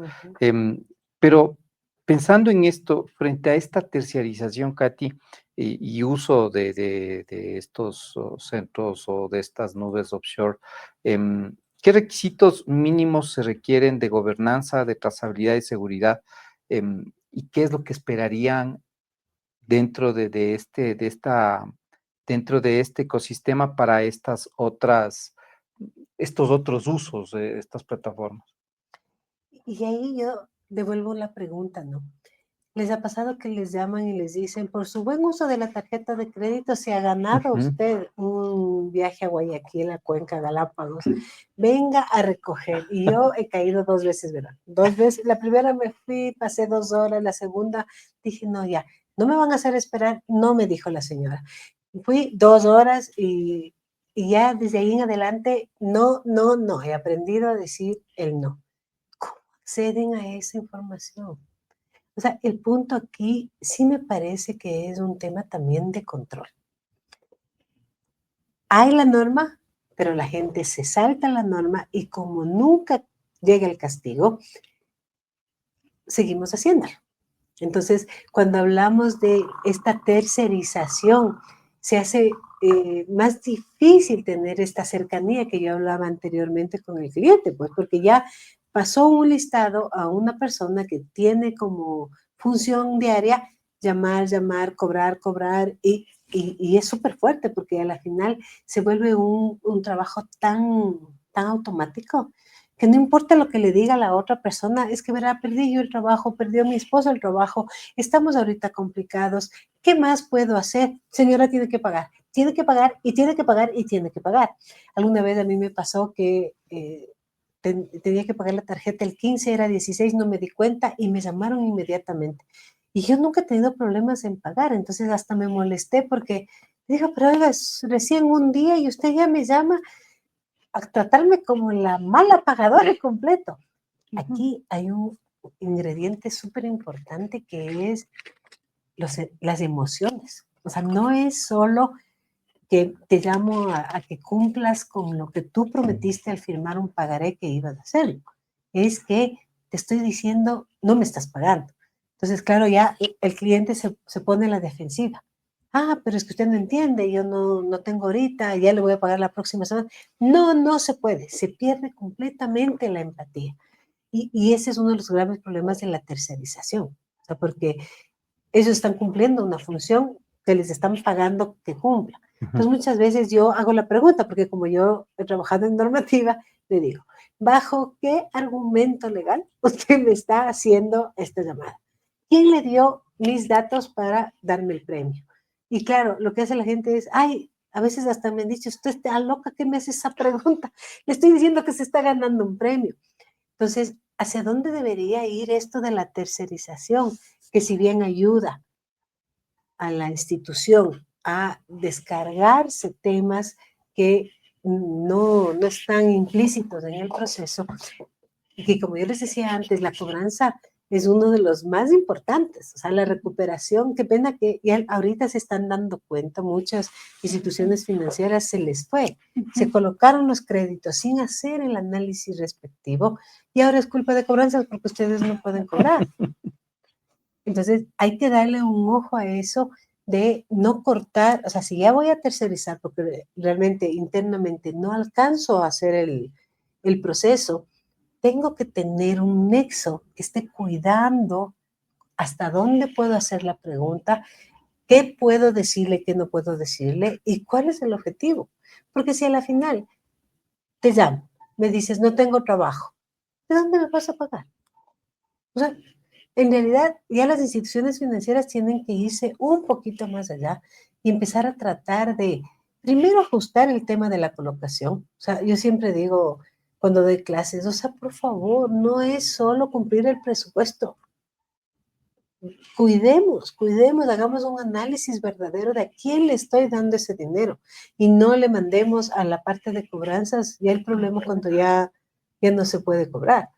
Pero pensando en esto, frente a esta terciarización, Katy, y uso de estos centros o de estas nubes offshore, ¿qué requisitos mínimos se requieren de gobernanza, de trazabilidad y seguridad? ¿Y qué es lo que esperarían dentro dentro de este ecosistema para estos otros usos de estas plataformas? Y ahí yo devuelvo la pregunta, ¿no? ¿Les ha pasado que les llaman y les dicen, por su buen uso de la tarjeta de crédito se ha ganado usted un viaje a Guayaquil, a Cuenca, Galápagos? Venga a recoger. Y yo he caído 2 veces, ¿verdad? 2 veces. La primera me fui, pasé 2 horas. La segunda dije, no, ya, no me van a hacer esperar. No me dijo la señora. Fui 2 horas y ya desde ahí en adelante, no, no, no. He aprendido a decir el no. ¿Cómo acceden a esa información? O sea, el punto aquí sí me parece que es un tema también de control. Hay la norma, pero la gente se salta la norma y como nunca llega el castigo, seguimos haciéndolo. Entonces, cuando hablamos de esta tercerización, se hace más difícil tener esta cercanía que yo hablaba anteriormente con el cliente, pues porque ya pasó un listado a una persona que tiene como función diaria llamar, llamar, cobrar, cobrar, y es súper fuerte porque a la final se vuelve un trabajo tan automático que no importa lo que le diga la otra persona, es que verá, perdí yo el trabajo, perdió mi esposo el trabajo, estamos ahorita complicados, ¿qué más puedo hacer? Señora, tiene que pagar y tiene que pagar y tiene que pagar. Alguna vez a mí me pasó que tenía que pagar la tarjeta el 15, era 16, no me di cuenta y me llamaron inmediatamente. Y yo nunca he tenido problemas en pagar, entonces hasta me molesté porque digo, pero oiga, es recién un día y usted ya me llama a tratarme como la mala pagadora completo. Aquí hay un ingrediente súper importante que es las emociones. O sea, no es solo que te llamo a que cumplas con lo que tú prometiste al firmar un pagaré que ibas a hacer. Es que te estoy diciendo, no me estás pagando. Entonces, claro, ya el cliente se pone en la defensiva. Ah, pero es que usted no entiende, yo no tengo ahorita, ya le voy a pagar la próxima semana. No, no se puede, se pierde completamente la empatía. Y ese es uno de los graves problemas de la tercerización. O sea, porque ellos están cumpliendo una función que les están pagando que cumpla. Entonces, muchas veces yo hago la pregunta, porque como yo he trabajado en normativa, le digo, ¿bajo qué argumento legal usted me está haciendo esta llamada? ¿Quién le dio mis datos para darme el premio? Y claro, lo que hace la gente es, ay, a veces hasta me han dicho, usted está loca, ¿qué me hace esa pregunta? Le estoy diciendo que se está ganando un premio. Entonces, ¿hacia dónde debería ir esto de la tercerización? Que si bien ayuda a la institución a descargarse temas que no están implícitos en el proceso, y que como yo les decía antes, la cobranza es uno de los más importantes, o sea, la recuperación, qué pena que ya ahorita se están dando cuenta, muchas instituciones financieras se les fue, se colocaron los créditos sin hacer el análisis respectivo y ahora es culpa de cobranzas porque ustedes no pueden cobrar. Entonces, hay que darle un ojo a eso de no cortar, o sea, si ya voy a tercerizar porque realmente internamente no alcanzo a hacer el proceso, tengo que tener un nexo que esté cuidando hasta dónde puedo hacer la pregunta, qué puedo decirle, qué no puedo decirle y cuál es el objetivo. Porque si a la final te llamo, me dices, no tengo trabajo, ¿de dónde me vas a pagar? O sea, en realidad ya las instituciones financieras tienen que irse un poquito más allá y empezar a tratar de, primero, ajustar el tema de la colocación. O sea, yo siempre digo, cuando doy clases. O sea, por favor, no es solo cumplir el presupuesto. Cuidemos, hagamos un análisis verdadero de a quién le estoy dando ese dinero y no le mandemos a la parte de cobranzas ya el problema cuando ya no se puede cobrar.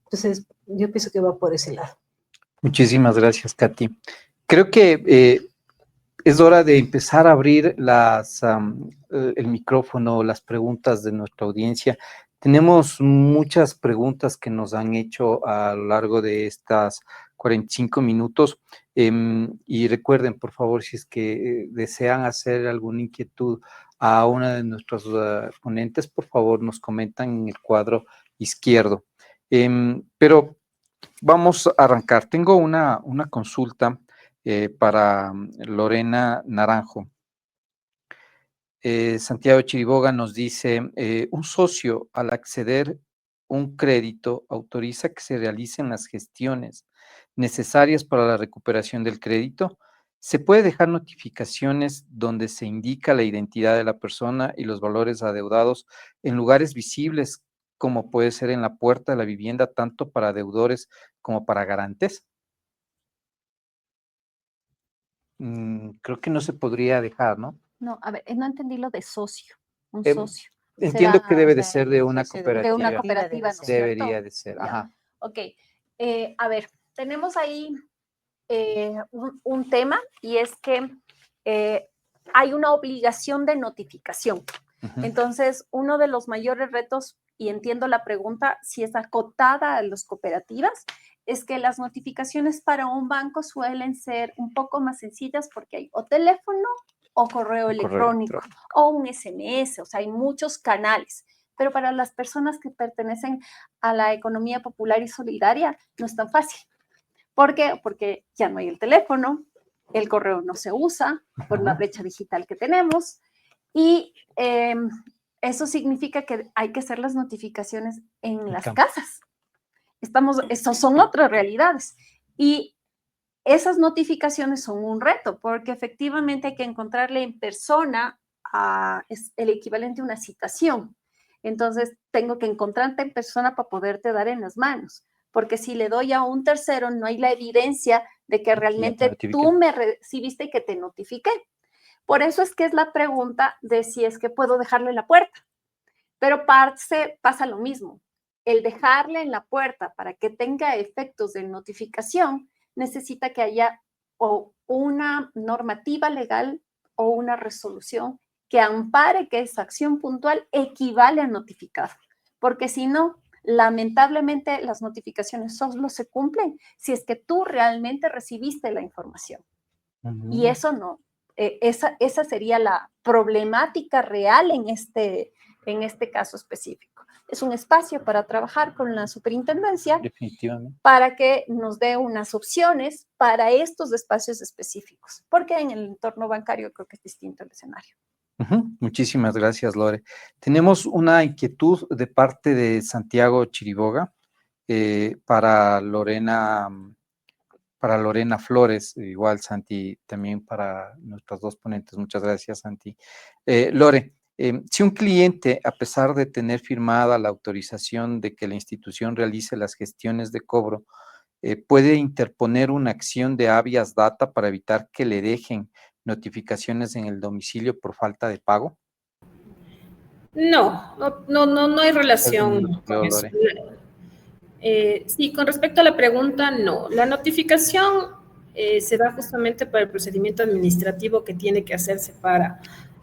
Entonces, yo pienso que va por ese lado. Muchísimas gracias, Katy. Creo que es hora de empezar a abrir el micrófono, las preguntas de nuestra audiencia. Tenemos muchas preguntas que nos han hecho a lo largo de estas 45 minutos. Y recuerden, por favor, si es que desean hacer alguna inquietud a una de nuestros ponentes, por favor, nos comentan en el cuadro izquierdo. Pero vamos a arrancar. Tengo una consulta para Lorena Naranjo. Santiago Chiriboga nos dice, un socio al acceder un crédito autoriza que se realicen las gestiones necesarias para la recuperación del crédito. Se puede dejar notificaciones donde se indica la identidad de la persona y los valores adeudados en lugares visibles, como puede ser en la puerta de la vivienda, tanto para deudores como para garantes. Creo que no se podría dejar, ¿no? No, a ver, no entendí lo de socio, un Eh, socio. Entiendo que debe de o sea, ser de una socio cooperativa. De una cooperativa, ¿no es cierto? Debería de ser, Ya. ajá. Ok, a ver, tenemos ahí un tema y es que hay una obligación de notificación. Ujú. Entonces, uno de los mayores retos, y entiendo la pregunta, si es acotada a las cooperativas, es que las notificaciones para un banco suelen ser un poco más sencillas porque hay o teléfono o correo electrónico o un SMS, o sea, hay muchos canales. Pero para las personas que pertenecen a la economía popular y solidaria no es tan fácil. ¿Por qué? Porque ya no hay el teléfono, el correo no se usa por la brecha digital que tenemos y eso significa que hay que hacer las notificaciones en las casas. Esas son otras realidades. Y esas notificaciones son un reto, porque efectivamente hay que encontrarle en persona, es el equivalente a una citación. Entonces, tengo que encontrarte en persona para poderte dar en las manos, porque si le doy a un tercero, no hay la evidencia de que realmente tú me recibiste y que te notifiqué. Por eso es que es la pregunta de si es que puedo dejarle en la puerta. Pero pasa lo mismo. El dejarle en la puerta para que tenga efectos de notificación necesita que haya o una normativa legal o una resolución que ampare que esa acción puntual equivale a notificar. Porque si no, lamentablemente las notificaciones solo se cumplen si es que tú realmente recibiste la información. Y eso no. Esa sería la problemática real en este caso específico. Es un espacio para trabajar con la superintendencia para que nos dé unas opciones para estos espacios específicos, porque en el entorno bancario creo que es distinto el escenario. Muchísimas gracias, Lore. Tenemos una inquietud de parte de Santiago Chiriboga para Lorena Flores, igual Santi, también para nuestros dos ponentes. Muchas gracias, Santi. Lore, si un cliente, a pesar de tener firmada la autorización de que la institución realice las gestiones de cobro, puede interponer una acción de habeas data para evitar que le dejen notificaciones en el domicilio por falta de pago? No hay relación con eso. Sí, con respecto a la pregunta, no. La notificación se da justamente para el procedimiento administrativo que tiene que hacerse para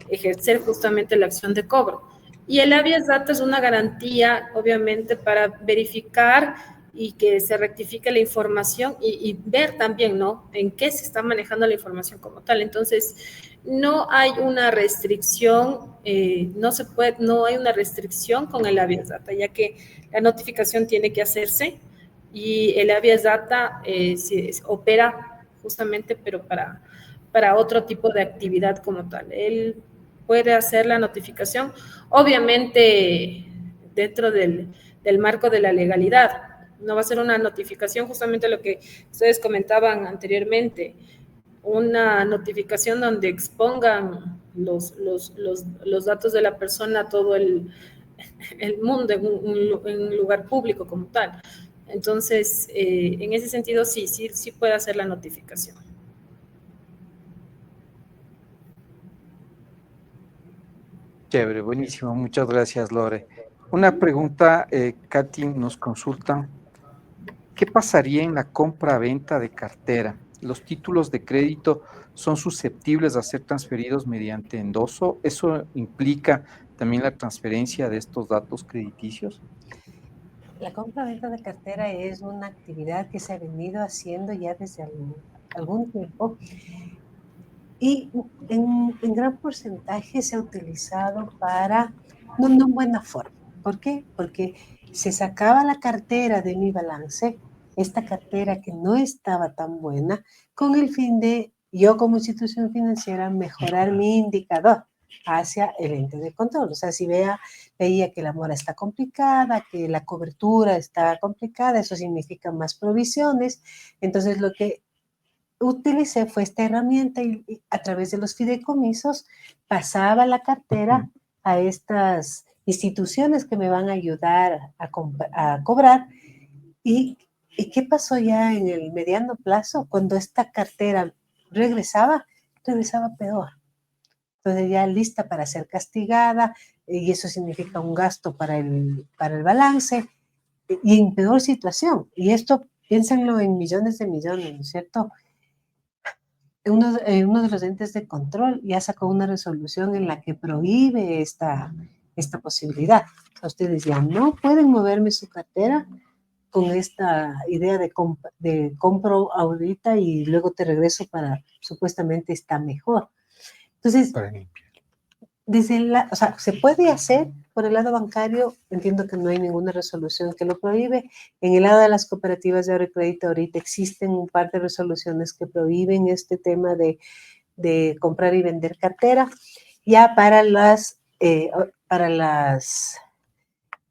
ejercer justamente la acción de cobro. Y el habeas data es una garantía, obviamente, para verificar y que se rectifique la información y ver también, ¿no?, en qué se está manejando la información como tal. Entonces, no hay una restricción, no hay una restricción con el habeas data, ya que la notificación tiene que hacerse y el habeas data opera justamente, pero para otro tipo de actividad como tal. Él puede hacer la notificación, obviamente dentro del marco de la legalidad. No va a ser una notificación, justamente lo que ustedes comentaban anteriormente, una notificación donde expongan los datos de la persona, todo el mundo en un lugar público como tal. Entonces, en ese sentido, sí puede hacer la notificación. Chévere, buenísimo. Muchas gracias, Lore. Una pregunta, Katy nos consulta. ¿Qué pasaría en la compra-venta de cartera? ¿Los títulos de crédito son susceptibles a ser transferidos mediante endoso? ¿Eso implica también la transferencia de estos datos crediticios? La compra-venta de cartera es una actividad que se ha venido haciendo ya desde algún tiempo y en gran porcentaje se ha utilizado para no en buena forma. ¿Por qué? Porque se sacaba la cartera de mi balance, esta cartera que no estaba tan buena, con el fin de yo como institución financiera mejorar mi indicador hacia el ente de control. O sea, si veía que la mora está complicada, que la cobertura está complicada, eso significa más provisiones. Entonces, lo que utilicé fue esta herramienta y a través de los fideicomisos pasaba la cartera a estas instituciones que me van a ayudar a cobrar. ¿Y qué pasó ya en el mediano plazo? Cuando esta cartera regresaba peor. Entonces ya lista para ser castigada, y eso significa un gasto para el balance, y en peor situación. Y esto, piénsenlo en millones de millones, ¿no es cierto? Uno de los entes de control ya sacó una resolución en la que prohíbe esta posibilidad. Ustedes ya no pueden moverme su cartera con esta idea de compro ahorita y luego te regreso para supuestamente está mejor. Entonces, o sea, se puede hacer por el lado bancario, entiendo que no hay ninguna resolución que lo prohíbe. En el lado de las cooperativas de ahorro y crédito, ahorita existen un par de resoluciones que prohíben este tema de comprar y vender cartera. Ya para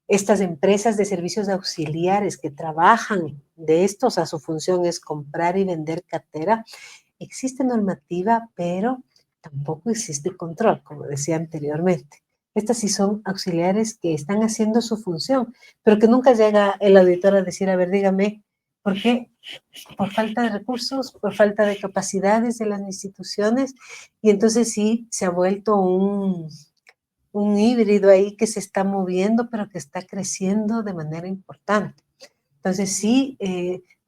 estas empresas de servicios auxiliares que trabajan de esto, o sea, su función es comprar y vender cartera, existe normativa, pero tampoco existe control, como decía anteriormente. Estas sí son auxiliares que están haciendo su función, pero que nunca llega el auditor a decir, a ver, dígame, ¿por qué? Por falta de recursos, por falta de capacidades de las instituciones, y entonces sí se ha vuelto un híbrido ahí que se está moviendo, pero que está creciendo de manera importante. Entonces sí,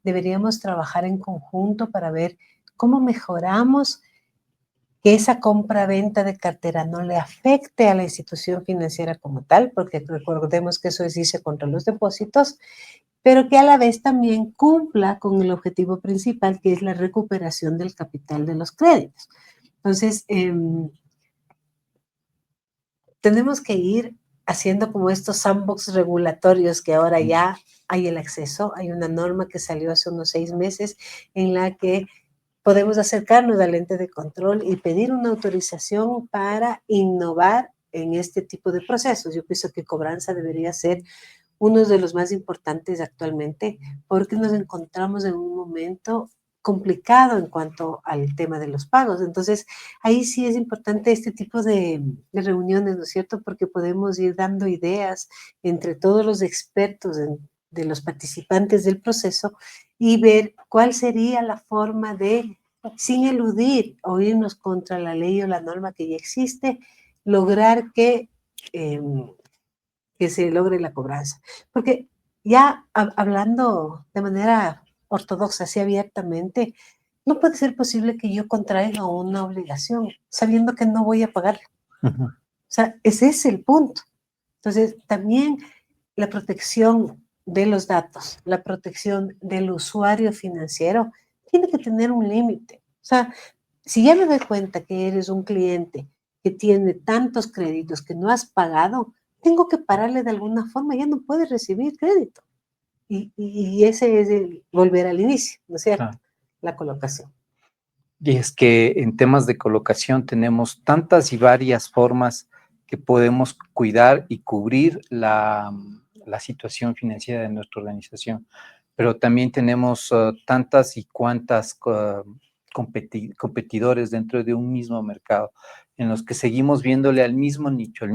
deberíamos trabajar en conjunto para ver cómo mejoramos que esa compra-venta de cartera no le afecte a la institución financiera como tal, porque recordemos que eso es irse contra los depósitos, pero que a la vez también cumpla con el objetivo principal, que es la recuperación del capital de los créditos. Entonces, tenemos que ir haciendo como estos sandbox regulatorios que ahora ya hay el acceso. Hay una norma que salió hace unos 6 meses en la que podemos acercarnos al ente de control y pedir una autorización para innovar en este tipo de procesos. Yo pienso que cobranza debería ser uno de los más importantes actualmente, porque nos encontramos en un momento complicado en cuanto al tema de los pagos. Entonces, ahí sí es importante este tipo de reuniones, ¿no es cierto? Porque podemos ir dando ideas entre todos los expertos de los participantes del proceso y ver cuál sería la forma de, sin eludir o irnos contra la ley o la norma que ya existe, lograr que se logre la cobranza. Porque ya hablando de manera ortodoxa, así abiertamente, no puede ser posible que yo contraiga una obligación sabiendo que no voy a pagarla. O sea, ese es el punto. Entonces, también la protección de los datos, la protección del usuario financiero, tiene que tener un límite. O sea, si ya me doy cuenta que eres un cliente que tiene tantos créditos que no has pagado, tengo que pararle de alguna forma, ya no puede recibir crédito. Y ese es el volver al inicio, ¿no es cierto? Ah. La colocación. Y es que en temas de colocación tenemos tantas y varias formas que podemos cuidar y cubrir la situación financiera de nuestra organización, pero también tenemos tantas y cuantas competidores dentro de un mismo mercado, en los que seguimos viéndole al mismo nicho,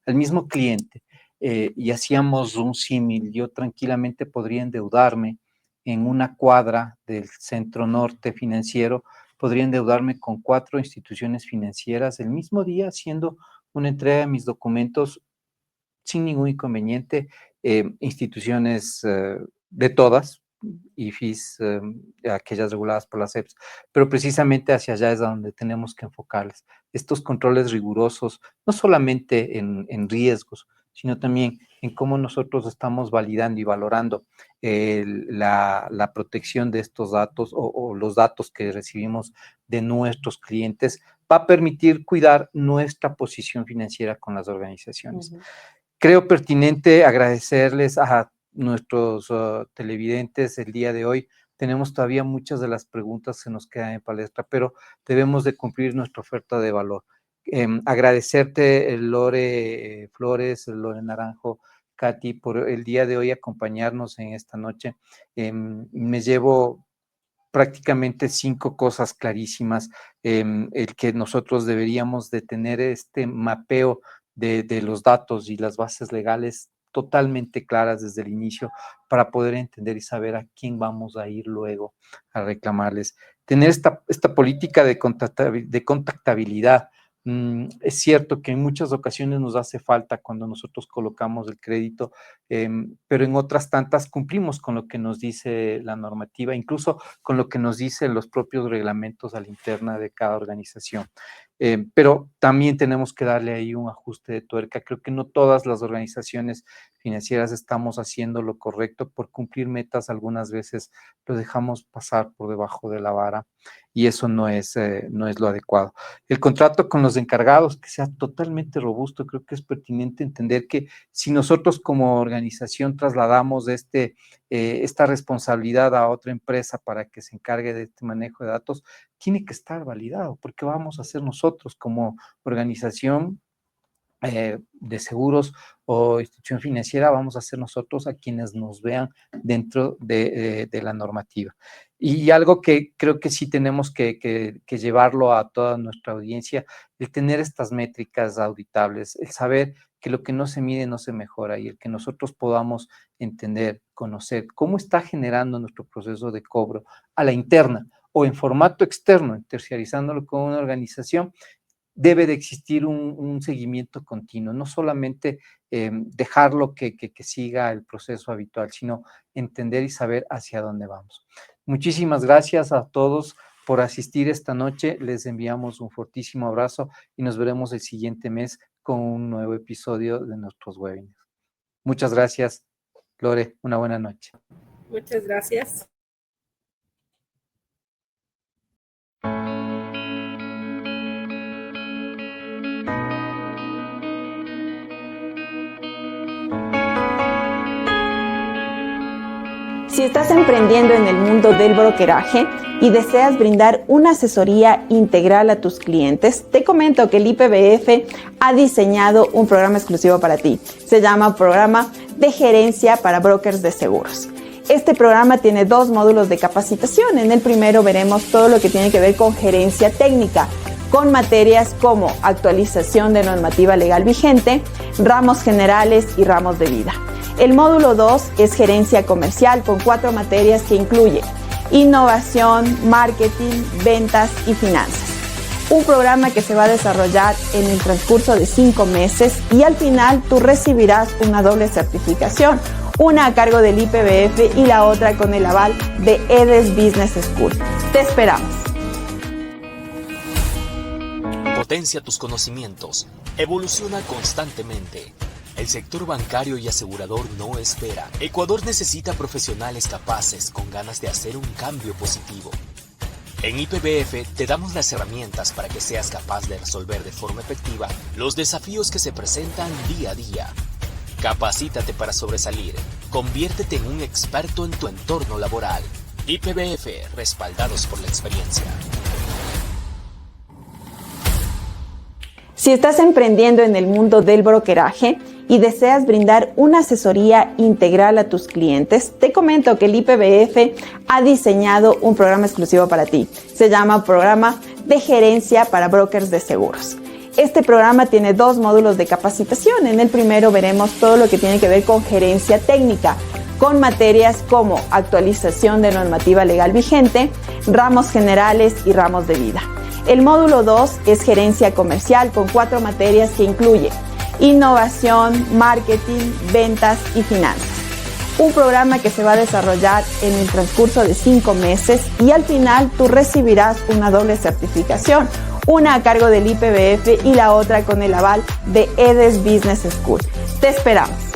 al mismo cliente y hacíamos un símil, yo tranquilamente podría endeudarme en una cuadra del centro norte financiero, podría endeudarme con 4 instituciones financieras el mismo día, haciendo una entrega de mis documentos sin ningún inconveniente, instituciones de todas, IFIs, aquellas reguladas por las EPS, pero precisamente hacia allá es a donde tenemos que enfocarles. Estos controles rigurosos, no solamente en riesgos, sino también en cómo nosotros estamos validando y valorando la protección de estos datos o los datos que recibimos de nuestros clientes, va a permitir cuidar nuestra posición financiera con las organizaciones. Uh-huh. Creo pertinente agradecerles a nuestros televidentes el día de hoy. Tenemos todavía muchas de las preguntas que nos quedan en palestra, pero debemos de cumplir nuestra oferta de valor. Agradecerte, Lore Flores, Lore Naranjo, Katy, por el día de hoy acompañarnos en esta noche. Me llevo prácticamente 5 cosas clarísimas, el que nosotros deberíamos de tener este mapeo de los datos y las bases legales totalmente claras desde el inicio para poder entender y saber a quién vamos a ir luego a reclamarles. Tener esta política de contactabilidad. Es cierto que en muchas ocasiones nos hace falta cuando nosotros colocamos el crédito, pero en otras tantas cumplimos con lo que nos dice la normativa, incluso con lo que nos dicen los propios reglamentos a la interna de cada organización. Pero también tenemos que darle ahí un ajuste de tuerca. Creo que no todas las organizaciones financieras estamos haciendo lo correcto. Por cumplir metas algunas veces lo dejamos pasar por debajo de la vara y eso no es lo adecuado. El contrato con los encargados, que sea totalmente robusto. Creo que es pertinente entender que si nosotros como organización trasladamos esta responsabilidad a otra empresa para que se encargue de este manejo de datos, tiene que estar validado, porque vamos a hacer nosotros como organización de seguros o institución financiera, vamos a ser nosotros a quienes nos vean dentro de la normativa. Y algo que creo que sí tenemos que llevarlo a toda nuestra audiencia, el tener estas métricas auditables, el saber que lo que no se mide no se mejora y el que nosotros podamos entender, conocer cómo está generando nuestro proceso de cobro a la interna o en formato externo, terciarizándolo con una organización, debe de existir un seguimiento continuo, no solamente dejarlo que siga el proceso habitual, sino entender y saber hacia dónde vamos. Muchísimas gracias a todos por asistir esta noche, les enviamos un fortísimo abrazo y nos veremos el siguiente mes con un nuevo episodio de nuestros webinars. Muchas gracias, Lore, una buena noche. Muchas gracias. Si estás emprendiendo en el mundo del brokeraje y deseas brindar una asesoría integral a tus clientes, te comento que el IPBF ha diseñado un programa exclusivo para ti. Se llama Programa de Gerencia para Brokers de Seguros. Este programa tiene 2 módulos de capacitación. En el primero veremos todo lo que tiene que ver con gerencia técnica, con materias como actualización de normativa legal vigente, ramos generales y ramos de vida. El módulo 2 es gerencia comercial con 4 materias que incluye innovación, marketing, ventas y finanzas. Un programa que se va a desarrollar en el transcurso de 5 meses y al final tú recibirás una doble certificación, una a cargo del IPBF y la otra con el aval de EDES Business School. Te esperamos. Potencia tus conocimientos. Evoluciona constantemente. El sector bancario y asegurador no espera. Ecuador necesita profesionales capaces, con ganas de hacer un cambio positivo. En IPBF te damos las herramientas para que seas capaz de resolver de forma efectiva los desafíos que se presentan día a día. Capacítate para sobresalir. Conviértete en un experto en tu entorno laboral. IPBF, respaldados por la experiencia. Si estás emprendiendo en el mundo del brokeraje y deseas brindar una asesoría integral a tus clientes, te comento que el IPBF ha diseñado un programa exclusivo para ti. Se llama Programa de Gerencia para Brokers de Seguros. Este programa tiene 2 módulos de capacitación. En el primero veremos todo lo que tiene que ver con gerencia técnica, con materias como actualización de normativa legal vigente, ramos generales y ramos de vida. El módulo 2 es gerencia comercial con 4 materias que incluye innovación, marketing, ventas y finanzas. Un programa que se va a desarrollar en el transcurso de 5 meses y al final tú recibirás una doble certificación, una a cargo del IPBF y la otra con el aval de EDES Business School. Te esperamos.